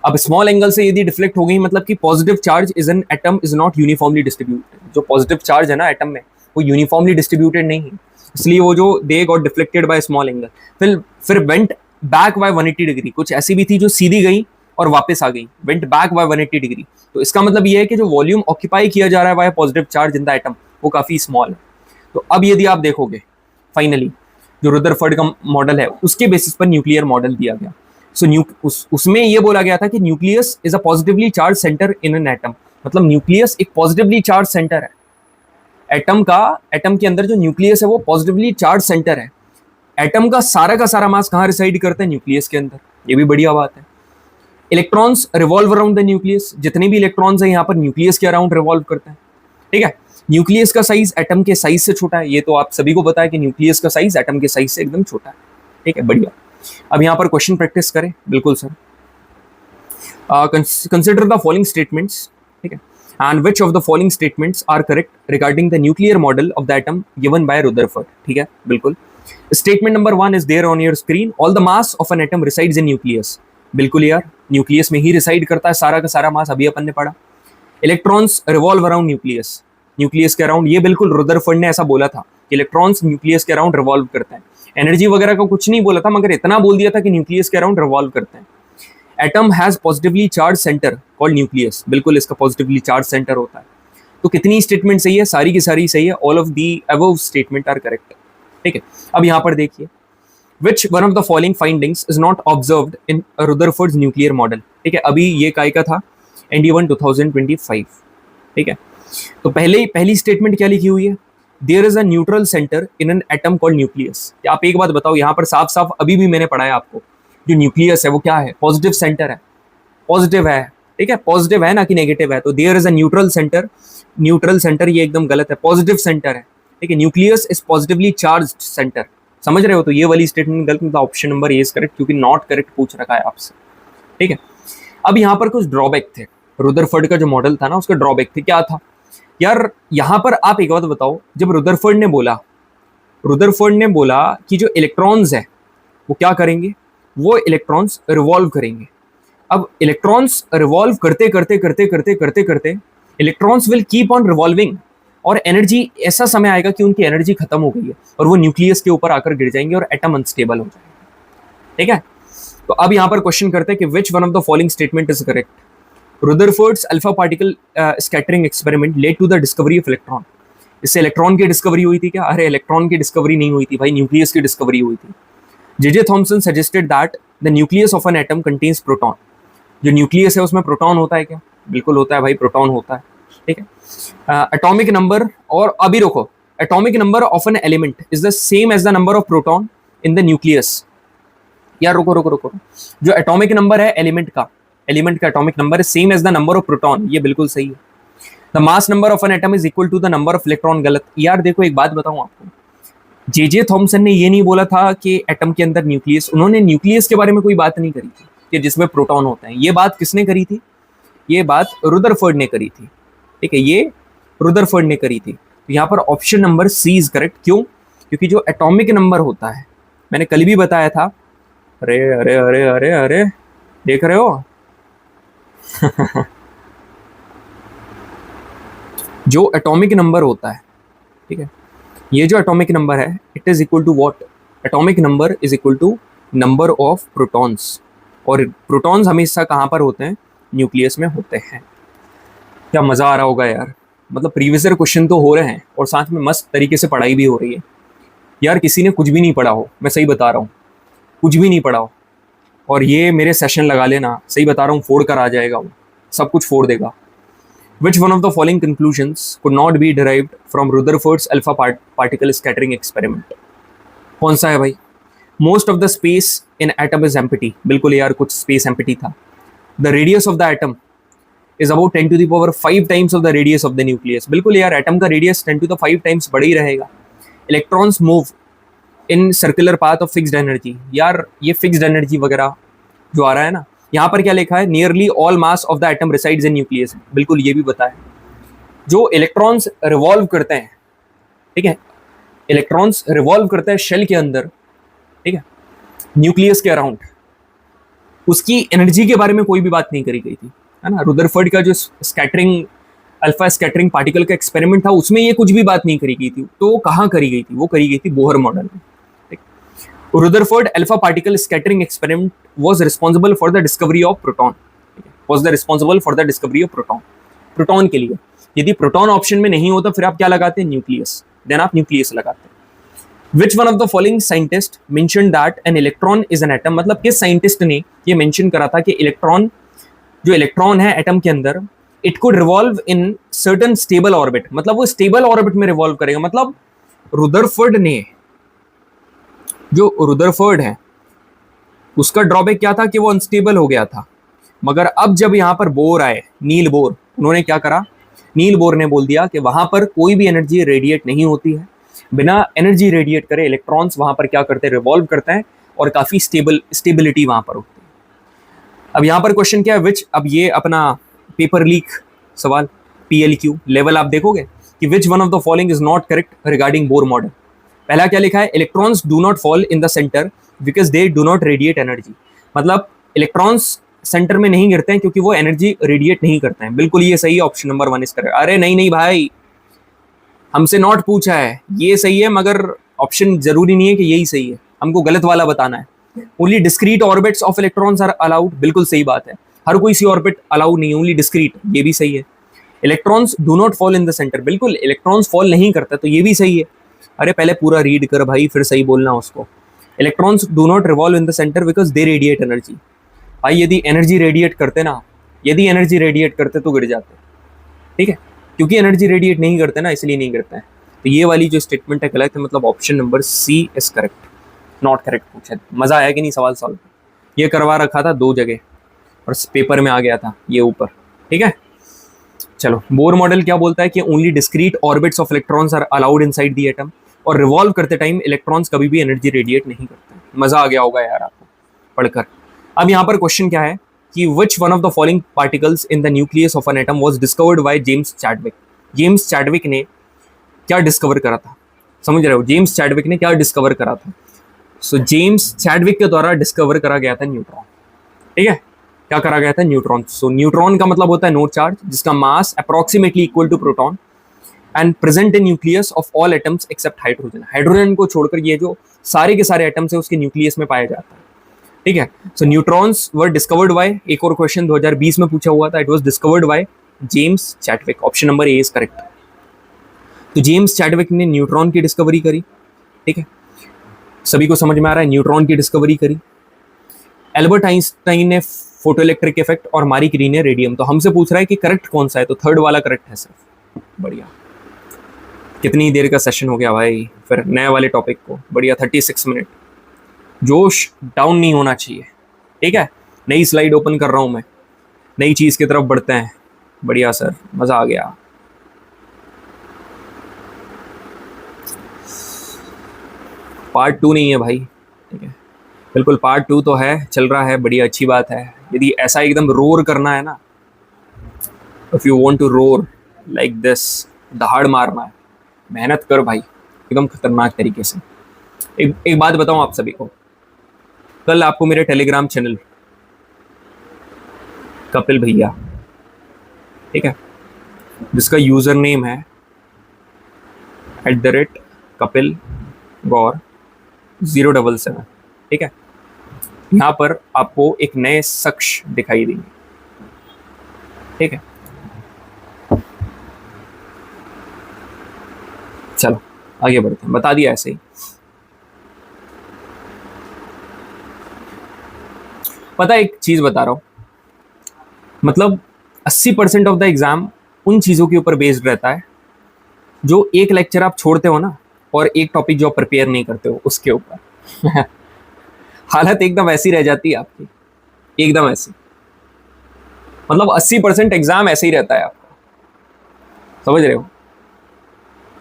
अब स्मॉल एंगल से यदि डिफ्लेक्ट हो गई मतलब कि positive charge is an atom is not uniformly distributed, जो पॉजिटिव चार्ज है ना एटम में वो यूनिफॉर्मली डिस्ट्रीब्यूटेड नहीं है, इसलिए वो जो they got deflected by small angle, फिर वेंट बैक बाय 180 डिग्री, कुछ ऐसी भी थी जो सीधी गई और वापस आ गई, वेंट बैक बाय 180 डिग्री। तो इसका मतलब ये है कि जो वॉल्यूम ऑक्यूपाई किया जा रहा है bye positive charge in the atom वो काफी स्मॉल है। तो अब यदि आप देखोगे फाइनली जो रुदरफोर्ड का मॉडल है उसके बेसिस पर न्यूक्लियर मॉडल दिया गया। सो उसमें ये बोला गया था कि nucleus is a positively charge centre in an atom, मतलब न्यूक्लियस एक पॉजिटिवली चार्ज सेंटर है एटम का, एटम के अंदर जो न्यूक्लियस है वो पॉजिटिवली चार्ज सेंटर है। एटम का सारा मास कहाँ रिसाइड करता है, न्यूक्लियस के अंदर, ये भी बढ़िया बात है। Electrons revolve around the nucleus, जितने भी इलेक्ट्रॉन्स हैं यहाँ पर न्यूक्लियस के अराउंड रिवॉल्व करते हैं, ठीक है। न्यूक्लियस का साइज एटम के साइज से छोटा है, ये तो आप सभी को पता है कि न्यूक्लियस का साइज एटम के साइज से एकदम छोटा है, ठीक है, बढ़िया। अब यहाँ पर क्वेश्चन प्रैक्टिस करें, बिल्कुल sir. Consider the following statements, ठीक है, and which of the following statements are correct regarding the nuclear model of the atom given by Rutherford, ठीक है, बिल्कुल। Statement number 1 is there on your screen, all the mass of an atom resides in nucleus, बिल्कुल यार, nucleus में ही reside करता है सारा का सारा मास, अभी अपन ने पढ़ा। Electrons revolve around nucleus, nucleus के अराउंड, ये बिल्कुल रुदरफोर्ड ने ऐसा बोला था कि इलेक्ट्रॉन्स न्यूक्लियस के अराउंड रिवॉल्व करते हैं। एनर्जी वगैरह का कुछ नहीं बोला था, मगर इतना बोल दिया था कि न्यूक्लियस के अराउंड रिवॉल्व करते हैं। Atom has positively charge centre called nucleus, बिल्कुल इसका पॉजिटिवली चार्ज सेंटर होता है। तो कितनी स्टेटमेंट सही है, सारी की सारी सही है, all of the above statement are correct, ठीक है। अब यहाँ पर देखिए, which one of the following findings is not observed in Rutherford's nuclear model, ठीक है, अभी ये काय का था ND1 2025, ठीक है। तो पहली स्टेटमेंट क्या लिखी हुई है, there is a neutral centre in an atom called nucleus. आप एक बात बताओ, यहाँ पर साफ साफ अभी भी मैंने पढ़ाया आपको, जो न्यूक्लियस है वो क्या है, पॉजिटिव सेंटर है, पॉजिटिव है, ठीक है, पॉजिटिव है ना कि नेगेटिव है। तो there is a neutral centre, neutral centre ये एकदम गलत है, पॉजिटिव सेंटर है, ठीक है, nucleus is positively charge centre, समझ रहे हो। तो ये वाली स्टेटमेंट गलत, मतलब option number A is correct, क्योंकि नॉट करेक्ट पूछ रखा है आपसे, ठीक है। अब यहाँ पर कुछ ड्रॉबैक थे, रुदरफोर्ड का जो मॉडल था ना उसका ड्रॉबैक थे, क्या था यार, यहाँ पर आप एक बात बताओ, जब रुदरफोर्ड ने बोला कि जो इलेक्ट्रॉन्स है वो क्या करेंगे, वो इलेक्ट्रॉन्स रिवॉल्व करेंगे। अब इलेक्ट्रॉन्स रिवॉल्व करते करते electrons will keep on revolving, और एनर्जी, ऐसा समय आएगा कि उनकी एनर्जी खत्म हो गई है और वो न्यूक्लियस के ऊपर आकर गिर जाएंगे और एटम अनस्टेबल हो जाएगा, ठीक है। तो अब यहाँ पर क्वेश्चन करते हैं कि which one of the following statement is correct. Rutherford's alpha particle scattering experiment led to the discovery of electron. इससे इलेक्ट्रॉन की डिस्कवरी हुई थी क्या? अरे इलेक्ट्रॉन की डिस्कवरी नहीं हुई थी भाई, न्यूक्लियस की डिस्कवरी हुई थी। J Thomson suggested that the nucleus of an atom contains proton. जो न्यूक्लियस है उसमें प्रोटॉन होता है क्या? बिल्कुल होता है भाई, प्रोटॉन होता है। ठीक है। एटॉमिक नंबर, और अभी रुको, atomic number of an element is the same as the number of proton in the nucleus. यार रुको रुको रुको, जो एटॉमिक नंबर है एलिमेंट का atomic number is same as the number of proton, ये बिल्कुल सही है। The mass number of an atom is equal to the number of electron, गलत। यार देखो एक बात बताऊं आपको, जे थॉमसन ने ये नहीं बोला था कि एटम के अंदर न्यूक्लियस, उन्होंने न्यूक्लियस के बारे में कोई बात नहीं करी थी कि जिसमें प्रोटॉन होते हैं। ये बात किसने करी थी? ये बात रुदरफोर्ड ने करी थी। ठीक है, ये रुदरफोर्ड ने करी थी। तो यहाँ पर option number C is correct. क्यों? क्योंकि जो एटॉमिक नंबर होता है, मैंने कल भी बताया था। अरे अरे अरे अरे अरे, देख रहे हो? जो एटॉमिक नंबर होता है, ठीक है, ये जो एटॉमिक नंबर है, it is equal to what? Atomic number is equal to number of protons. और प्रोटॉन्स हमेशा कहाँ पर होते हैं? न्यूक्लियस में होते हैं। क्या मज़ा आ रहा होगा यार, मतलब प्रीवियस ईयर क्वेश्चन तो हो रहे हैं और साथ में मस्त तरीके से पढ़ाई भी हो रही है। यार किसी ने कुछ भी नहीं पढ़ा हो, मैं सही बता रहा हूँ, कुछ भी नहीं पढ़ा हो, और ये मेरे सेशन लगा लेना, सही बता रहा हूँ, फोड़ कर आ जाएगा वो, सब कुछ फोड़ देगा। Which one of the following conclusions could not be derived from Rutherford's alpha particle scattering experiment? कौन सा है भाई? Most of the space in atom is empty. बिल्कुल यार, कुछ space empty था। The radius of the atom is about 10 to the power 5 times of the radius of the nucleus. बिल्कुल यार, एटम का रेडियस 10 to the 5 times बड़ा ही रहेगा। Electrons move in circular path of fixed energy. यार ये fixed energy वगैरह जो आ रहा है ना, यहाँ पर क्या लिखा है? Nearly all mass of the atom resides in nucleus. बिल्कुल ये भी बताया। जो इलेक्ट्रॉन्स रिवॉल्व करते हैं, ठीक है, इलेक्ट्रॉन्स रिवॉल्व करते हैं शेल के अंदर, ठीक है, न्यूक्लियस के अराउंड, उसकी एनर्जी के बारे में कोई भी बात नहीं करी गई थी, है ना। रुदरफोर्ड का जो स्कैटरिंग अल्फा स्कैटरिंग पार्टिकल का एक्सपेरिमेंट था, उसमें ये कुछ भी बात नहीं करी गई थी। तो कहाँ करी गई थी? वो करी गई थी बोहर मॉडल में। Rutherford alpha particle scattering experiment was responsible for the discovery of proton. Proton के लिए, यदि प्रोटॉन ऑप्शन में नहीं होता फिर आप क्या लगाते हैं? न्यूक्लियस। देन आप न्यूक्लियस लगाते हैं। Which one of the following scientist mentioned that an electron is an atom? मतलब किस साइंटिस्ट ने ये मेंशन करा था कि इलेक्ट्रॉन, जो इलेक्ट्रॉन है एटम के अंदर, it could revolve in certain stable orbit, मतलब वो स्टेबल ऑर्बिट में रिवॉल्व करेगा। मतलब रुदरफोर्ड ने, जो रुदरफोर्ड है, उसका ड्रॉबैक क्या था कि वो अनस्टेबल हो गया था। मगर अब जब यहाँ पर बोर आए, नील बोर, उन्होंने क्या करा? नील बोर ने बोल दिया कि वहां पर कोई भी एनर्जी रेडिएट नहीं होती है, बिना एनर्जी रेडिएट करे इलेक्ट्रॉन्स वहां पर क्या करते हैं? रिवॉल्व करते हैं, और काफी स्टेबिलिटी वहां पर होती है। अब यहाँ पर क्वेश्चन क्या है? विच, अब ये अपना पेपर लीक सवाल, PLQ लेवल आप देखोगे कि which one of the following is not correct regarding Bohr model. पहला क्या लिखा है? Electrons do not fall in the centre because they do not radiate energy. मतलब इलेक्ट्रॉन्स सेंटर में नहीं गिरते हैं क्योंकि वो एनर्जी रेडिएट नहीं करते हैं। बिल्कुल ये सही है, ऑप्शन नंबर 1 इस करेक्ट। अरे नहीं नहीं भाई, हमसे नॉट पूछा है, ये सही है, मगर ऑप्शन जरूरी नहीं है कि यही सही है, हमको गलत वाला बताना है। Only discrete orbits of electrons are allowed. बिल्कुल सही बात है, हर कोई सी ऑर्बिट अलाउ नहीं है, ओनली डिस्क्रीट, ये भी सही है। Electrons do not fall in the centre, बिल्कुल इलेक्ट्रॉन्स फॉल नहीं करता, तो ये भी सही है। अरे पहले पूरा रीड कर भाई, फिर सही बोलना उसको। Electrons do not revolve in the centre because they radiate energy. भाई यदि एनर्जी रेडिएट करते ना, यदि एनर्जी रेडिएट करते तो गिर जाते, ठीक है, क्योंकि एनर्जी रेडिएट नहीं करते ना, इसलिए नहीं करते हैं। तो ये वाली जो स्टेटमेंट है गलत है, मतलब option number C is correct, not correct पूछा। मजा आया कि नहीं सवाल सॉल्व? ये करवा रखा था 2 जगह और पेपर में आ गया था ये ऊपर, ठीक है। चलो, बोर मॉडल क्या बोलता है कि only discrete orbits of electrons are allowed inside the atom, और रिवॉल्व करते टाइम इलेक्ट्रॉन्स कभी भी एनर्जी रेडिएट नहीं करते। मजा आ गया होगा यार आपको पढ़कर। अब यहाँ पर क्वेश्चन क्या है कि which one of the following particles in the nucleus of an atom was discovered by James Chadwick. James Chadwick ने क्या डिस्कवर करा था? समझ रहे हो, जेम्स चैडविक ने क्या डिस्कवर करा था? सो जेम्स चैडविक के द्वारा डिस्कवर करा गया था न्यूट्रॉन, ठीक है। क्या करा गया था? न्यूट्रॉन। सो न्यूट्रॉन का मतलब होता है नो चार्ज, जिसका mass approximately equal to proton and present in nucleus of all atoms except hydrogen. Hydrogen को छोड़कर ये जो सारे के सारे एटम्स है उसके न्यूक्लियस में पाया जाता है, ठीक है। सो न्यूट्रॉन्स वर डिस्कवर्ड बाय, एक और क्वेश्चन 2020 में पूछा हुआ था, it was discovered by James Chadwick. Option number A is correct. तो जेम्स चैडविक ने न्यूट्रॉन की डिस्कवरी करी, ठीक है, सभी को समझ में आ रहा है, न्यूट्रॉन की डिस्कवरी करी। एल्बर्ट आइंस्टाइन ने फोटो इलेक्ट्रिक इफेक्ट और मारी क्यूरी ने रेडियम। तो हमसे पूछ रहा है कि करेक्ट कौन सा है, तो थर्ड वाला करेक्ट है सर। बढ़िया, कितनी देर का सेशन हो गया भाई, फिर नए वाले टॉपिक को, बढ़िया 36 मिनट। जोश डाउन नहीं होना चाहिए, ठीक है। नई स्लाइड ओपन कर रहा हूं मैं, नई चीज की तरफ बढ़ते हैं। बढ़िया सर, मजा आ गया। पार्ट 2 नहीं है भाई, ठीक है, बिल्कुल पार्ट 2 तो है, चल रहा है, बढ़िया, अच्छी बात है। यदि ऐसा एकदम रोर करना है ना, if you want to roar like this, दहाड़ मारना है, मेहनत कर भाई, एकदम खतरनाक तरीके से। एक बात बताऊं आप सभी को, कल आपको मेरे टेलीग्राम चैनल कपिल भैया, ठीक है, जिसका यूजर नेम है @कपिल गौर 077, ठीक है, यहाँ पर आपको एक नए शख्स दिखाई देंगे, ठीक है। चलो आगे बढ़ते हैं, बता दिया ऐसे ही। पता है, एक चीज बता रहा हूं, मतलब 80% ऑफ द एग्जाम उन चीजों के ऊपर बेस्ड रहता है जो एक लेक्चर आप छोड़ते हो ना, और एक टॉपिक जो आप प्रिपेयर नहीं करते हो उसके ऊपर। हालत एकदम ऐसी रह जाती है आपकी, एकदम ऐसी, मतलब 80% एग्जाम ऐसे ही रहता है आपका, समझ रहे हो।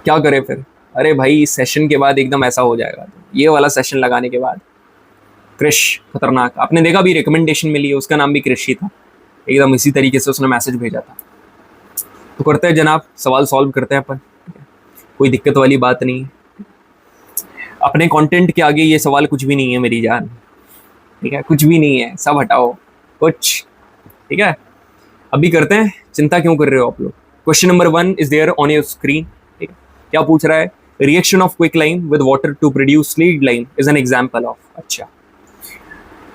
क्या करें फिर, अरे भाई सेशन के बाद एकदम ऐसा हो जाएगा, तो ये वाला सेशन लगाने के बाद क्रिश खतरनाक, आपने देखा भी, रिकमेंडेशन मिली है, उसका नाम भी क्रिश ही था, एकदम इसी तरीके से उसने मैसेज भेजा था। तो करते हैं जनाब, सवाल सॉल्व करते हैं अपन, कोई दिक्कत वाली बात नहीं है, अपने कंटेंट के आगे ये सवाल कुछ भी नहीं है मेरी जान, ठीक है, कुछ भी नहीं है, सब हटाओ कुछ, ठीक है। अभी करते हैं, चिंता क्यों कर रहे हो आप लोग। Question number 1 is there on your screen, ठीक है। क्या पूछ रहा है, reaction of quick lime with water to produce slaked lime is an example of. अच्छा,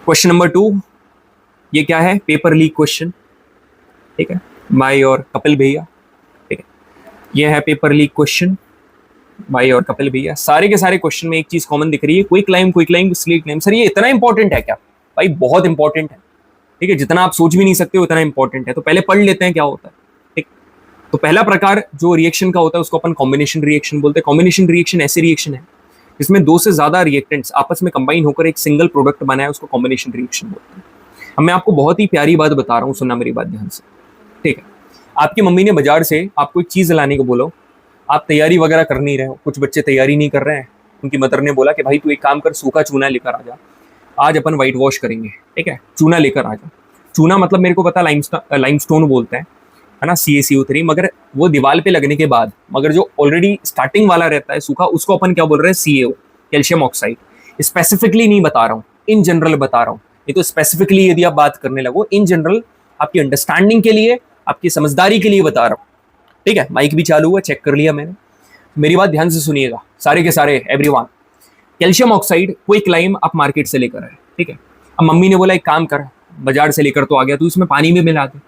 क्वेश्चन नंबर 2, ये क्या है, पेपर लीक क्वेश्चन, ठीक है, बाय और कपिल भैया, ठीक है, ये है पेपर लीक क्वेश्चन बाय और कपिल भैया। सारे के सारे क्वेश्चन में एक चीज कॉमन दिख रही है, क्विक लाइम स्लीड लाइम। सर ये इतना इंपॉर्टेंट है क्या भाई, बहुत इंपॉर्टेंट है, ठीक है, जितना आप सोच भी नहीं सकते उतना इंपॉर्टेंट है। तो पहले पढ़ लेते हैं क्या होता है, ठीक। तो पहला प्रकार जो रिएक्शन का होता है उसको अपन कॉम्बिनेशन रिएक्शन बोलते हैं। कॉम्बिनेशन रिएक्शन ऐसे रिएक्शन है जिसमें दो से ज्यादा रिएक्टेंट्स आपस में कंबाइन होकर एक सिंगल प्रोडक्ट बनाया, उसको कॉम्बिनेशन रिएक्शन बोलते हैं। अब मैं आपको बहुत ही प्यारी बात बता रहा हूँ, सुनना मेरी बात ध्यान से, ठीक है। आपकी मम्मी ने बाजार से आपको एक चीज लाने को बोलो, आप तैयारी वगैरह कर नहीं रहे हो, कुछ बच्चे तैयारी नहीं कर रहे हैं, उनकी मदर ने बोला कि भाई तू एक काम कर, सूखा चूना लेकर आ जा, आज अपन व्हाइट वॉश करेंगे, ठीक है, चूना लेकर आ जा। चूना मतलब मेरे को पता लाइमस्टोन बोलते हैं, है ना, CaCO3, मगर वो दीवार पे लगने के बाद, मगर जो ऑलरेडी स्टार्टिंग वाला रहता है सूखा, उसको अपन क्या बोल रहे हैं, CaO, कैल्शियम ऑक्साइड। स्पेसिफिकली नहीं बता रहा हूँ, इन जनरल बता रहा हूँ, ये तो स्पेसिफिकली यदि आप बात करने लगो, इन जनरल आपकी अंडरस्टैंडिंग के लिए, आपकी समझदारी के लिए बता रहा हूँ, ठीक है। माइक भी चालू हुआ, चेक कर लिया मैंने, मेरी बात ध्यान से सुनिएगा सारे के सारे, everyone. Calcium oxide quick lime आप मार्केट से लेकर आए, ठीक है। अब मम्मी ने बोला एक काम कर, बाजार से लेकर तो आ गया, तो इसमें पानी भी मिला दे,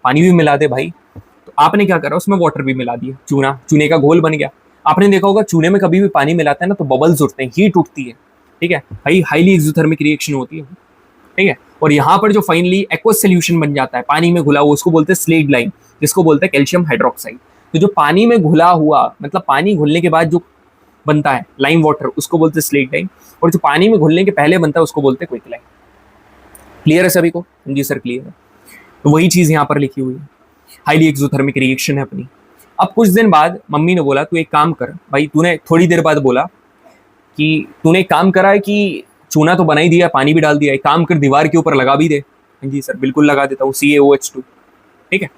पानी भी मिला दे भाई। तो आपने क्या करा, उसमें वाटर भी मिला दिया, चूने का घोल बन गया। आपने देखा होगा चूने में कभी भी पानी मिलाते हैं ना तो बबल्स उठते हैं, हीट उठती है, ठीक है भाई, हाईली एक्सोथर्मिक रिएक्शन होती है, ठीक है। और यहाँ पर जो फाइनली एक्वस सोल्यूशन बन जाता है पानी में घुला हुआ, उसको बोलते हैं स्लेट लाइम, जिसको बोलते हैं कैल्शियम हाइड्रोक्साइड। तो जो पानी में घुला हुआ, मतलब पानी घुलने के बाद जो बनता है लाइम वाटर, उसको बोलते हैं स्लेट लाइम, और जो पानी में घुलने के पहले बनता है उसको बोलते हैं क्विक लाइम। क्लियर है सभी को? जी सर क्लियर है। तो वही चीज यहाँ पर लिखी हुई है, हाईली एक्सोथर्मिक रिएक्शन है अपनी। अब कुछ दिन बाद मम्मी ने बोला तू एक काम कर भाई, तूने थोड़ी देर बाद बोला कि तूने एक काम करा है कि चूना तो बना ही दिया, पानी भी डाल दिया, एक काम कर दीवार के ऊपर लगा भी दे। जी सर बिल्कुल लगा देता हूँ, CaOH2, ठीक है।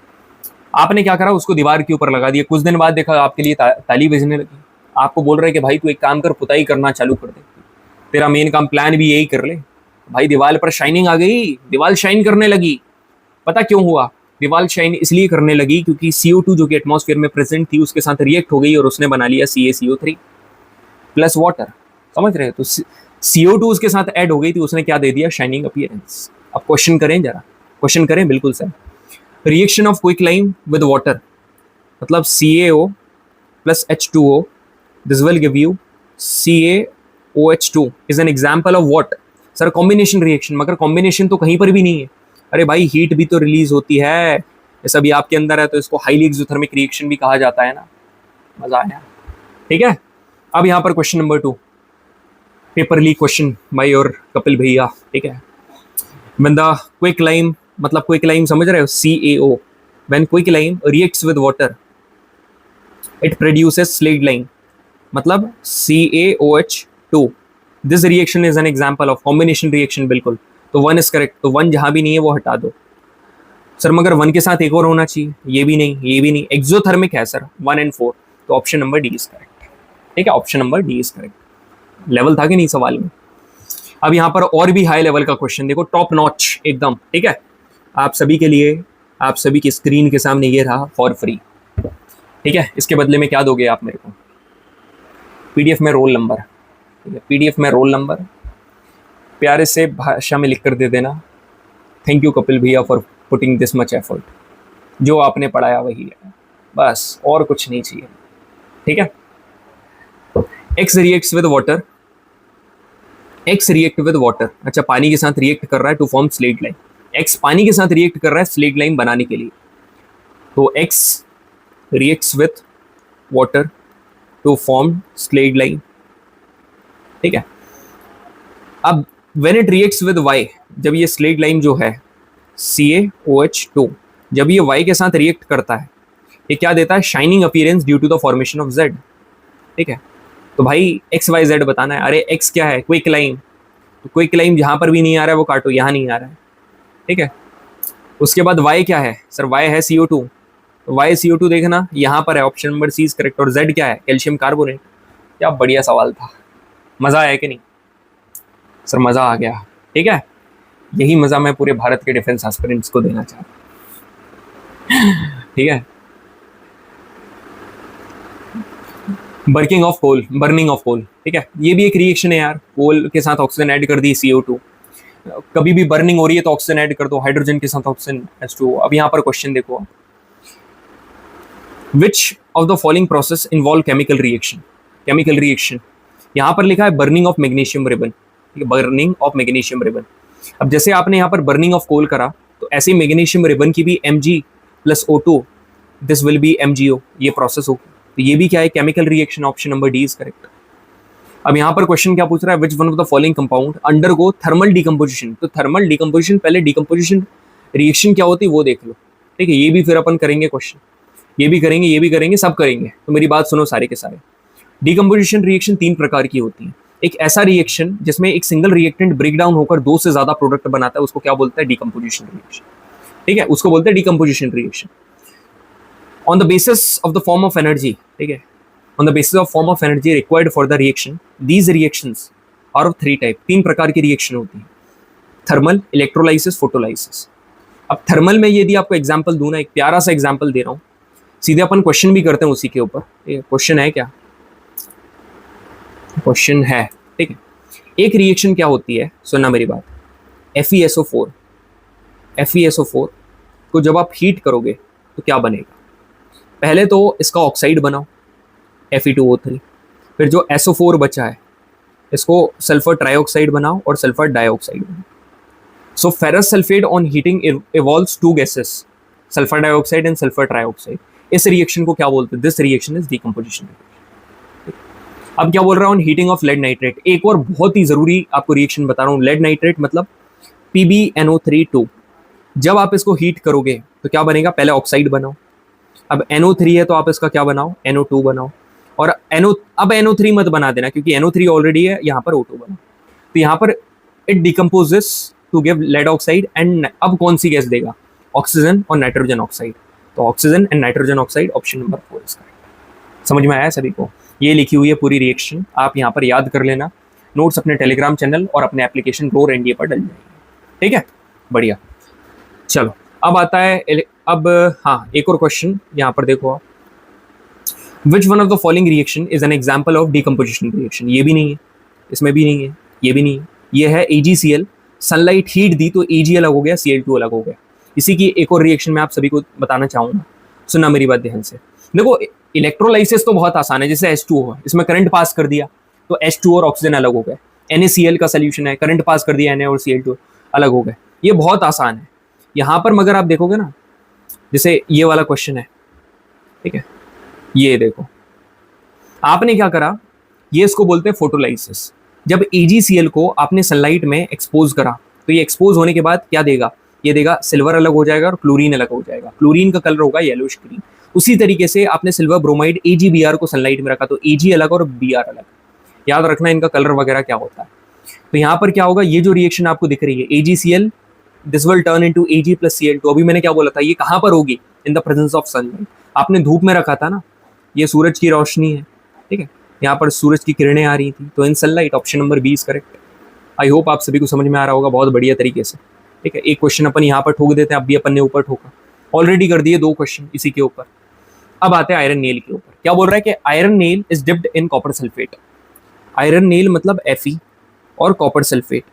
आपने क्या करा, उसको दीवार के ऊपर लगा दिया। कुछ दिन बाद देखा आपके लिए ताली बजने लगी, आपको बोल रहे कि भाई तू एक काम कर, पुताई करना चालू कर दे, तेरा मेन काम प्लान भी यही कर ले। भाई दीवार पर शाइनिंग आ गई, दीवार शाइन करने लगी। पता क्यों हुआ? दीवार शाइन इसलिए करने लगी क्योंकि CO2 जो कि एटमॉस्फेयर में प्रेजेंट थी उसके साथ रिएक्ट हो गई और उसने बना लिया CaCO3 प्लस वाटर। समझ रहे? तो CO2 उसके साथ ऐड हो गई थी, उसने क्या दे दिया, शाइनिंग अपीयरेंस। अब क्वेश्चन करें जरा, क्वेश्चन करें बिल्कुल sir. Reaction of quicklime with water, मतलब CaO plus H2O, this will give you CaOH2 is an example of what sir, combination reaction. मगर कॉम्बिनेशन तो कहीं पर भी नहीं है। अरे भाई हीट भी तो रिलीज होती है, ये सब आपके अंदर है, तो इसको हाईली एक्सोथर्मिक रिएक्शन भी कहा जाता है ना। मजा आया, ठीक है। अब यहाँ पर question number 2, paper leak question by और कपिल भैया, ठीक है। बंदा क्विकलाइम, मतलब क्विकलाइम समझ रहे हो, CaO, when quicklime reacts with water it produces slate lime, मतलब CaOH2। This reaction is an example of combination reaction, बिल्कुल। तो 1 इज करेक्ट, तो 1 जहां भी नहीं है वो हटा दो सर। मगर 1 के साथ एक और होना चाहिए, ये भी नहीं, ये भी नहीं, एक्सोथर्मिक है सर 1 and 4, तो option number D is correct, ठीक है। Option number D is correct. Level था कि नहीं सवाल में। अब यहाँ पर और भी हाई लेवल का क्वेश्चन देखो, टॉप नॉच एकदम, ठीक है। आप सभी के लिए, आप सभी की स्क्रीन के सामने ये रहा फॉर फ्री, ठीक है। इसके बदले में क्या दोगे आप मेरे को, PDF में रोल नंबर, ठीक है। PDF में रोल नंबर प्यारे से भाषा में लिख कर दे देना, थैंक यू कपिल भैया for putting this much effort. जो आपने पढ़ाया वही है, बस और कुछ नहीं चाहिए, ठीक है। X reacts with water, X react with water, अच्छा पानी के साथ रिएक्ट कर रहा है to form slaked lime. X पानी के साथ रिएक्ट कर रहा है स्लेट लाइन बनाने के लिए, तो X reacts with water to form slaked lime, ठीक है। अब when it reacts with Y, जब ये स्लेट लाइन जो है CaOH2, जब ये Y के साथ रिएक्ट करता है, ये क्या देता है, shining appearance due to the formation of Z, ठीक है। तो भाई XYZ बताना है। अरे X क्या है, क्विकलाइम, तो क्विकलाइम जहां पर भी नहीं आ रहा है वो काटो, यहां नहीं आ रहा है, ठीक है। उसके बाद Y क्या है सर, Y है CO2, तो Y CO2 देखना यहां पर है, option number C is correct. और Z क्या है, कैल्शियम कार्बोनेट। क्या बढ़िया सवाल था, मजा आया कि नहीं सर, मजा आ गया, ठीक है। यही मजा मैं पूरे भारत के डिफेंस एस्पिरेंट्स को देना चाहता हूं, ठीक है। Burning of coal, burning of coal, ठीक है। ये भी एक रिएक्शन है यार, कोल के साथ ऑक्सीजन ऐड कर दी CO2, कभी भी बर्निंग हो रही है तो ऑक्सीजन ऐड कर दो, हाइड्रोजन के साथ ऑक्सीजन H2O। अब यहाँ पर क्वेश्चन देखो, विच of the following process involve chemical reaction, chemical reaction यहाँ पर लिखा है बर्निंग ऑफ मैग्नीशियम रिबन, ठीक है, बर्निंग ऑफ मैग्नीशियम रिबन। अब जैसे आपने यहाँ पर बर्निंग ऑफ कोल करा, तो ऐसे ही मैग्नीशियम रिबन की भी Mg+O2, this will be MgO, ये प्रोसेस होगी, तो ये भी क्या है, chemical reaction. Option number D is correct. अब यहाँ पर क्वेश्चन क्या पूछ रहा है, which one of the following compound undergo thermal decomposition, तो थर्मल डिकम्पोजिशन, पहले डिकम्पोजिशन रिएक्शन क्या होती है वो देख लो, ठीक है। ये भी फिर अपन करेंगे क्वेश्चन, ये भी करेंगे, ये भी करेंगे, सब करेंगे, तो मेरी बात सुनो सारे के सारे। डिकम्पोजिशन रिएक्शन 3 प्रकार की होती है। एक ऐसा रिएक्शन जिसमें एक सिंगल रिएक्टेंट ब्रेक डाउन होकर 2 से ज्यादा प्रोडक्ट बनाता है, उसको क्या बोलता है, डिकम्पोजिशन रिएक्शन, ठीक है, उसको बोलते हैं decomposition reaction. On the basis of the form of energy, ठीक है, on the basis of form of energy required for the reaction, these reactions are of 3 type, 3 प्रकार की रिएक्शन होती है, थर्मल, इलेक्ट्रोलाइसिस, फोटोलाइसिस। अब थर्मल में यदि आपको एग्जांपल दूं ना, एक प्यारा सा एग्जांपल दे रहा हूं, सीधे अपन क्वेश्चन भी करते हैं उसी के ऊपर। क्वेश्चन है क्या, क्वेश्चन है, ठीक है। एक रिएक्शन क्या होती है, सुनना मेरी बात, FeSO4, FeSO4 को जब आप हीट करोगे तो क्या बनेगा, पहले तो इसका ऑक्साइड बनाओ Fe2O3, फिर जो SO4 बचा है इसको सल्फर ट्राइऑक्साइड बनाओ और सल्फर डाइऑक्साइड बनाओ। So ferrous sulphate on heating evolves 2 gases, sulphur dioxide and sulphur trioxide. इस रिएक्शन को क्या बोलते हैं, दिस रिएक्शन इज डिकम्पोजिशन। अब क्या बोल रहा हूँ, हीटिंग ऑफ लेड नाइट्रेट, एक और बहुत ही जरूरी आपको रिएक्शन बता रहा हूँ, लेड नाइट्रेट मतलब PbNO3 2। जब आप इसको हीट करोगे तो क्या बनेगा, पहले ऑक्साइड बनाओ, अब NO3 है तो आप इसका क्या बनाओ, NO2 बनाओ, और अब NO3 मत बना देना क्योंकि NO3 ऑलरेडी है, यहाँ पर O2 बनाओ। तो यहाँ पर it decomposes to give lead oxide and अब कौन सी गैस देगा, ऑक्सीजन और नाइट्रोजन ऑक्साइड। तो oxygen and nitrogen oxide, option number 4 इसका। समझ में आया सभी को, ये लिखी हुई है पूरी रिएक्शन, आप यहाँ पर याद कर लेना, नोट्स अपने टेलीग्राम चैनल और अपने एप्लीकेशन रोर एनडीए पर डल जाएंगे, ठीक है, बढ़िया। चलो अब आता है, अब हाँ एक और क्वेश्चन यहाँ पर देखो आप, विच one of the following reaction is an example of decomposition reaction, ये भी नहीं है, इसमें भी नहीं है, ये भी नहीं है, ये है AgCl, सनलाइट हीट दी तो Ag अलग हो गया, Cl2 अलग हो गया। इसी की एक और रिएक्शन मैं आप सभी को बताना चाहूँगा, सुनना मेरी बात ध्यान से। देखो इलेक्ट्रोलाइसिस तो बहुत आसान है, जैसे H2O है, इसमें करंट पास कर दिया तो H2 और ऑक्सीजन अलग हो गए। NaCl का सोल्यूशन है, करंट पास कर दिया Na और Cl2 अलग हो गए, ये बहुत आसान है। यहाँ पर मगर आप देखोगे ना, जैसे ये वाला क्वेश्चन है, ठीक है, ये देखो आपने क्या करा, ये इसको बोलते हैं फोटोलाइसिस। जब AgCl को आपने सनलाइट में एक्सपोज करा तो ये एक्सपोज होने के बाद क्या देगा, ये देगा सिल्वर अलग हो जाएगा और क्लोरीन अलग हो जाएगा, क्लोरीन का कलर होगा येलोइश ग्रीन। उसी तरीके से आपने सिल्वर ब्रोमाइड AgBr को सनलाइट में रखा तो Ag अलग और Br अलग, याद रखना इनका कलर वगैरह क्या होता है। तो यहाँ पर क्या होगा, ये जो रिएक्शन आपको दिख रही है AgCl, this will turn into Ag plus Cl2। अभी मैंने क्या बोला था, ये कहाँ पर होगी, in the presence of sunlight. आपने धूप में रखा था ना, ये सूरज की रोशनी है, ठीक है, यहाँ पर सूरज की किरणें आ रही थी, तो in sunlight, option number B is correct. I hope आप सभी को समझ में आ रहा होगा बहुत बढ़िया तरीके से, ठीक है। एक क्वेश्चन अपन यहाँ पर ठोक देते हैं, अब भी अपन ने ऊपर ठोका, ऑलरेडी कर दिए 2 क्वेश्चन इसी के ऊपर। अब आते हैं आयरन नेल के ऊपर। क्या बोल रहा है कि iron nail is dipped in copper sulphate. Iron nail मतलब Fe और कॉपर सल्फेट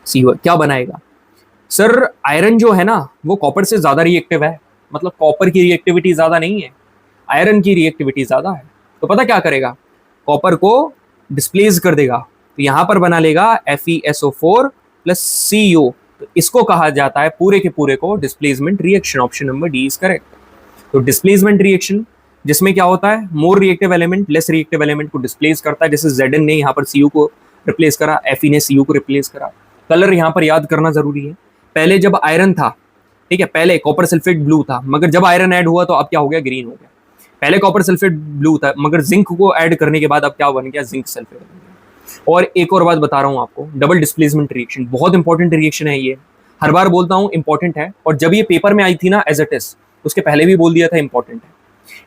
CO, क्या बनाएगा सर। आयरन जो है ना वो कॉपर से ज्यादा रिएक्टिव है, मतलब कॉपर की रिएक्टिविटी ज्यादा नहीं है, आयरन की रिएक्टिविटी ज्यादा है। तो पता क्या करेगा, कॉपर को डिस्प्लेस कर देगा, तो यहां पर बना लेगा FeSO4 प्लस CO। तो इसको कहा जाता है पूरे के पूरे को displacement reaction, option number D is correct. तो डिस्प्लेसमेंट रिएक्शन जिसमें क्या होता है, more reactive element less reactive element को डिस्प्लेस करता है, जैसे Zn ने यहाँ पर Cu को रिप्लेस करा, Fe ने Cu को रिप्लेस करा। कलर यहाँ पर याद करना जरूरी है, पहले जब आयरन था, ठीक है, पहले कॉपर सल्फेट ब्लू था, मगर जब आयरन ऐड हुआ तो अब क्या हो गया, ग्रीन हो गया। पहले कॉपर सल्फेट ब्लू था, मगर जिंक को ऐड करने के बाद अब क्या बन गया, जिंक सल्फेट बन गया। और एक और बात बता रहा हूँ आपको, डबल डिस्प्लेसमेंट रिएक्शन बहुत इंपॉर्टेंट रिएक्शन है ये, हर बार बोलता हूँ इंपॉर्टेंट है, और जब ये पेपर में आई थी ना एज इट इज, उसके पहले भी बोल दिया था इंपॉर्टेंट है।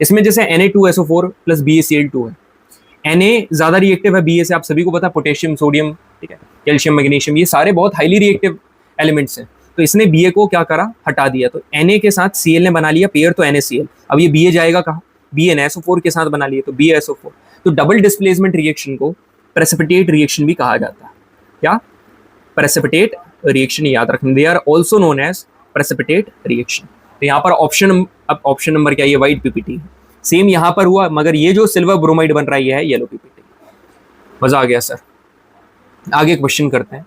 इसमें जैसे Na2SO4 प्लस BaCl2 है, Na ज्यादा रिएक्टिव है Ba से, आप सभी को पता है, पोटेशियम, सोडियम, ठीक है, कैल्शियम, मैग्नीशियम, ये सारे बहुत हाईली रिएक्टिव एलिमेंट्स हैं। तो इसने Ba को क्या करा, हटा दिया, तो Na के साथ Cl ने बना लिया पेयर, तो NaCl। अब ये Ba जाएगा कहाँ, BnSO4 के साथ बना लिया तो BaSO4। तो डबल डिस्प्लेसमेंट रिएक्शन को प्रेसिपिटेट रिएक्शन भी कहा जाता है। क्या, प्रेसिपिटेट रिएक्शन, याद रखना, they are also known as precipitate reaction. तो यहाँ पर ऑप्शन, अब ऑप्शन नंबर क्या, ये व्हाइट PPT सेम यहाँ पर हुआ, मगर ये जो सिल्वर ब्रोमाइड बन रहा है येलो PPT। मजा आ गया सर। आगे क्वेश्चन करते हैं,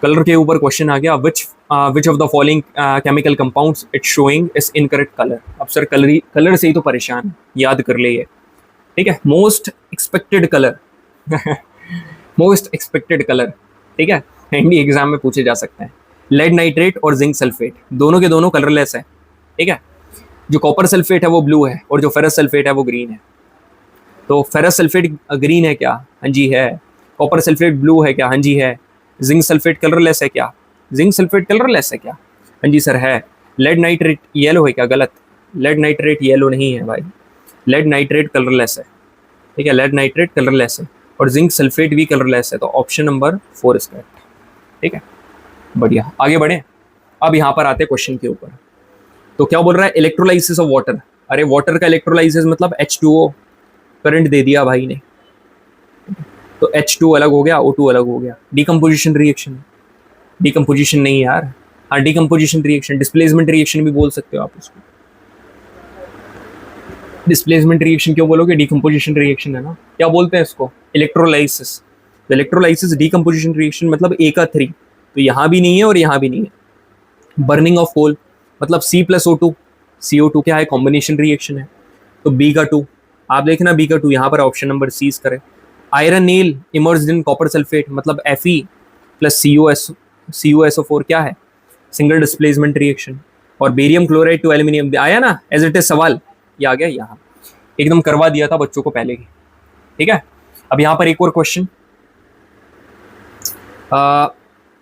कलर के ऊपर क्वेश्चन आ गया, विच of the following chemical compounds it showing is incorrect colour. अब सर कलर से ही तो परेशान है, याद कर ले ये, ठीक है। Most expected colour most expected colour, ठीक है, एनडी एग्जाम में पूछे जा सकते हैं। लेड नाइट्रेट और जिंक सल्फेट दोनों के दोनों कलरलेस है, ठीक है। जो कॉपर सल्फेट है वो ब्लू है और जो फेरस सल्फेट है वो ग्रीन है। तो फेरस सल्फेट ग्रीन है क्या, हाँ जी है। कॉपर सल्फेट ब्लू है क्या, हाँ जी है। जिंक सल्फेट कलरलेस है क्या, जिंक सल्फेट कलरलेस है क्या, हाँ जी सर है। लेड नाइट्रेट येलो है क्या, गलत, लेड नाइट्रेट येलो नहीं है भाई, लेड नाइट्रेट कलरलेस है, ठीक है, लेड नाइट्रेट कलरलेस है, और जिंक सल्फेट भी कलरलेस है। तो ऑप्शन नंबर 4 इज करेक्ट, ठीक है, बढ़िया। आगे बढ़े, अब यहाँ पर आते हैं क्वेश्चन के ऊपर। तो क्या बोल रहा है, इलेक्ट्रोलाइसिस ऑफ वाटर। अरे वाटर का इलेक्ट्रोलाइसिस मतलब H2O, करंट दे दिया भाई ने, तो H2 अलग हो गया, O2 अलग हो गया। डिकम्पोजिशन रिएक्शन, डिकम्पोजिशन नहीं यार, हाँ डिकम्पोजिशन रिएक्शन, डिस्प्लेसमेंट रिएक्शन भी बोल सकते हो आप उसको। डिस्प्लेसमेंट रिएक्शन क्यों बोलोगे, डिकम्पोजिशन रिएक्शन है ना। क्या बोलते हैं इसको, इलेक्ट्रोलाइसिस। इलेक्ट्रोलाइसिस डिकम्पोजिशन रिएक्शन मतलब A का 3, तो यहाँ भी नहीं है और यहाँ भी नहीं है। बर्निंग ऑफ कोल मतलब C+O2, CO2 क्या है, कॉम्बिनेशन रिएक्शन है, तो B का 2, आप देखना B का 2 यहाँ पर ऑप्शन नंबर C करें। Iron nail emerged in copper sulphate मतलब Fe प्लस CuSO4 क्या है, सिंगल डिस्प्लेसमेंट रिएक्शन। और बेरियम क्लोराइड टू एल्यूमिनियम आया ना एज इट इज सवाल, ये आ गया यहाँ, एकदम करवा दिया था बच्चों को पहले ही, ठीक है। अब यहाँ पर एक और क्वेश्चन,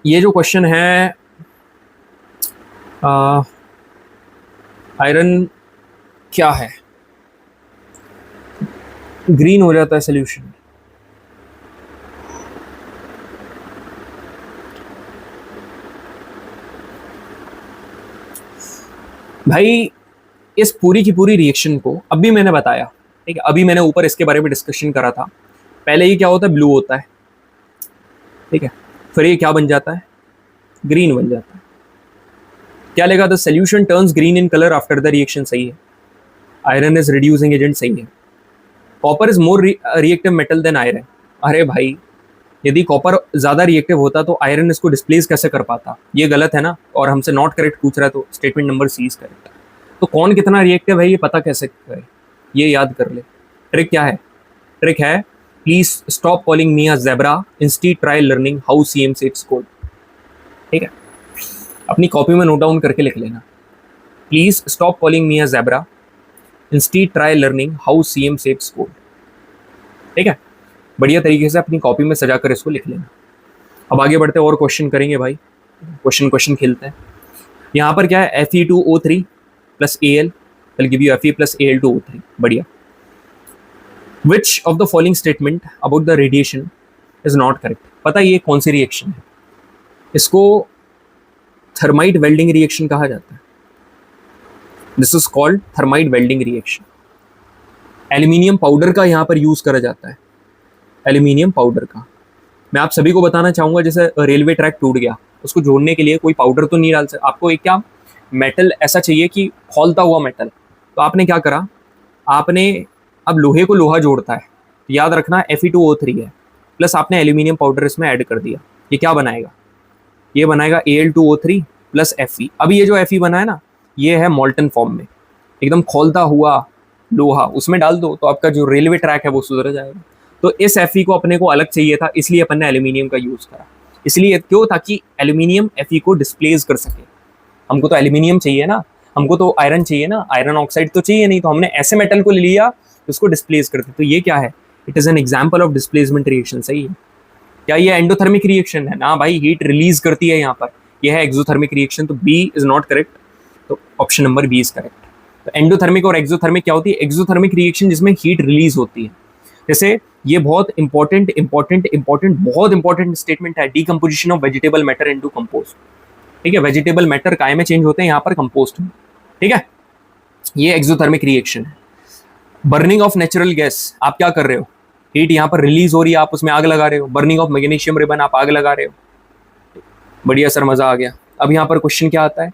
ये जो क्वेश्चन है, आयरन क्या है, ग्रीन हो जाता है सोल्यूशन। भाई इस पूरी की पूरी रिएक्शन को अभी मैंने बताया, ठीक है, अभी मैंने ऊपर इसके बारे में डिस्कशन करा था। पहले ये क्या होता है, ब्लू होता है, ठीक है, फिर ये क्या बन जाता है, ग्रीन बन जाता है। क्या लेगा, the solution turns green in colour after the reaction, सही है। आयरन इज रिड्यूसिंग एजेंट, सही है। Copper is more reactive metal than iron, अरे भाई यदि कॉपर ज़्यादा रिएक्टिव होता तो आयरन इसको डिस्प्लेस कैसे कर पाता, ये गलत है ना, और हमसे नॉट करेक्ट पूछ रहा है, तो statement number C is correct. तो कौन कितना रिएक्टिव है ये पता कैसे करें, ये याद कर ले। ट्रिक क्या है, ट्रिक है please stop calling me a zebra, instead try learning how CM saves code. ठीक है, अपनी कॉपी में नोट डाउन करके लिख लेना, please stop calling me a zebra, instead try learning how CM saves code. ठीक है, बढ़िया तरीके से अपनी कॉपी में सजा कर इसको लिख लेना। अब आगे बढ़ते और क्वेश्चन करेंगे भाई, क्वेश्चन खेलते हैं। यहाँ पर क्या है, Fe2O3 plus Al will give you Fe plus Al2O3, बढ़िया। Which of the following statement about the radiation is not correct? पता है ये कौन सी रिएक्शन है, इसको थर्माइट वेल्डिंग रिएक्शन कहा जाता है। This is called thermite welding reaction. Aluminium powder का यहाँ पर यूज करा जाता है, एल्यूमिनियम पाउडर का। मैं आप सभी को बताना चाहूँगा, जैसे रेलवे ट्रैक टूट गया, उसको जोड़ने के लिए कोई पाउडर तो नहीं डाल सकते, आपको एक क्या मेटल ऐसा चाहिए कि खौलता हुआ मेटल। तो आपने क्या करा, आपने अब लोहे को लोहा जोड़ता है, याद रखना Fe2O3 है, प्लस आपने एल्यूमिनियम पाउडर इसमें ऐड कर दिया, ये क्या बनाएगा, ये बनाएगा Al2O3 प्लस Fe। अब ये जो Fe बना है ना, ये है मोल्टन फॉर्म में, एकदम खौलता हुआ लोहा, उसमें डाल दो तो आपका जो रेलवे ट्रैक है वो सुधर जाएगा। तो इस Fe को अपने को अलग चाहिए था, इसलिए अपन ने एल्यूमिनियम का यूज़ करा। इसलिए क्यों, ताकि एल्यूमिनियम Fe को डिस्प्लेस कर सके। हमको तो एल्यूमिनियम चाहिए ना, हमको तो आयरन चाहिए ना, आयरन ऑक्साइड तो चाहिए नहीं, तो हमने ऐसे मेटल को ले लिया तो उसको डिस्प्लेस करते। तो ये क्या है, it is an example of displacement reaction, सही है। क्या ये एंडोथर्मिक रिएक्शन है ना भाई, हीट रिलीज करती है यहाँ पर, यह है एक्सोथर्मिक रिएक्शन। तो बी इज नॉट करेक्ट, तो option number B is correct. तो एंडोथर्मिक और एक्सोथर्मिक क्या होती है, एक्सोथर्मिक रिएक्शन जिसमें हीट रिलीज होती है। जैसे ये बहुत इंपॉर्टेंट बहुत इंपॉर्टेंट स्टेटमेंट है, decomposition of vegetable matter into compost. ठीक है, वेजिटेबल मैटर काय में चेंज होते हैं, यहाँ पर कंपोस्ट में। ठीक है, ये एक्सोथर्मिक रिएक्शन है। बर्निंग ऑफ नेचुरल गैस, आप क्या कर रहे हो, हीट यहाँ पर रिलीज हो रही है, आप उसमें आग लगा रहे हो। बर्निंग ऑफ मैग्नीशियम रिबन, आप आग लगा रहे हो। बढ़िया सर, मजा आ गया। अब यहाँ पर क्वेश्चन क्या आता है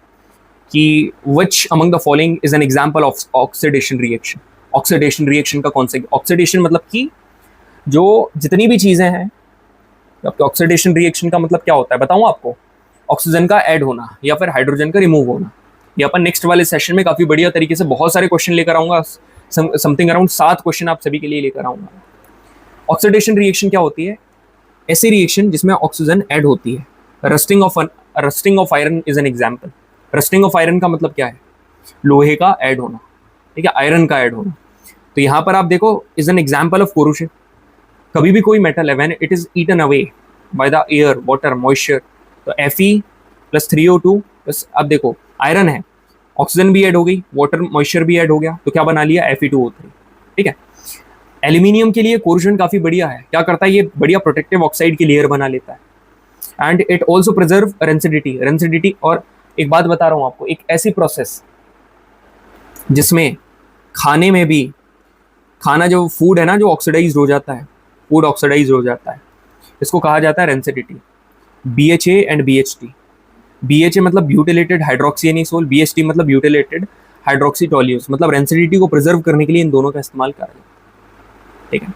कि which among the following is an example of oxidation reaction. Oxidation reaction का कौन सा, ऑक्सीडेशन मतलब कि जो जितनी भी चीजें हैं, आपके ऑक्सीडेशन रिएक्शन का मतलब क्या होता है बताऊं आपको, ऑक्सीजन का ऐड होना या फिर हाइड्रोजन का रिमूव होना। ये अपन नेक्स्ट वाले सेशन में काफी बढ़िया तरीके से बहुत सारे क्वेश्चन लेकर आऊंगा, समथिंग अराउंड 7 क्वेश्चन आप सभी के लिए लेकर आऊंगा। ऑक्सीडेशन रिएक्शन क्या होती है, ऐसी रिएक्शन जिसमें ऑक्सीजन ऐड होती है। Rusting of iron is an example. Rusting of iron का मतलब क्या है, लोहे का ऐड होना, ठीक है, आयरन का ऐड होना। तो यहाँ पर आप देखो, is an example of corrosion. कभी भी कोई मेटल है, when it is eaten away by the air, water, moisture, तो Fe प्लस 3O2 प्लस, अब देखो आयरन है, ऑक्सीजन भी ऐड हो गई, वाटर मॉइस्चर भी ऐड हो गया, तो क्या बना लिया, Fe2O3। ठीक है, एल्यूमिनियम के लिए कोरोशन काफी बढ़िया है, क्या करता है ये, बढ़िया प्रोटेक्टिव ऑक्साइड की लेयर बना लेता है। And it also preserve rancidity. और एक बात बता रहा हूँ आपको, एक ऐसी प्रोसेस जिसमें खाने में भी, खाना जो फूड है ना, जो ऑक्सीडाइज हो जाता है, फूड ऑक्सीडाइज हो जाता है, इसको कहा जाता है rancidity. BHA and BHT। BHA मतलब ब्यूटिलेटेड हाइड्रोक्सीएनिसोल, BHT मतलब ब्यूटिलेटेड हाइड्रोक्सी टोल्यूस, मतलब रेंसिडिटी को प्रिजर्व करने के लिए इन दोनों का इस्तेमाल कर रहे हैं। ठीक है,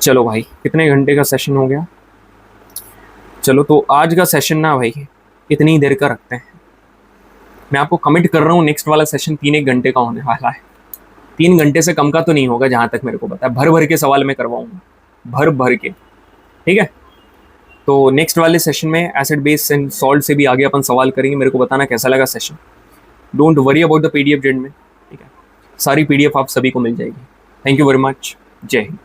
चलो भाई, कितने घंटे का सेशन हो गया, चलो तो आज का सेशन ना भाई इतनी देर का रखते हैं। मैं आपको कमिट कर रहा हूँ, नेक्स्ट वाला सेशन 3-1 घंटे का होने वाला है। 3 घंटे से कम का तो नहीं होगा जहाँ तक मेरे को पता है, भर भर के सवाल मैं करवाऊंगा, भर भर के। ठीक है, तो नेक्स्ट वाले सेशन में एसिड बेस एंड सॉल्ट से भी आगे अपन सवाल करेंगे। मेरे को बताना कैसा लगा session. Don't worry about the PDF Z में, ठीक है, सारी PDF आप सभी को मिल जाएगी। थैंक यू वेरी मच, जय हिंद।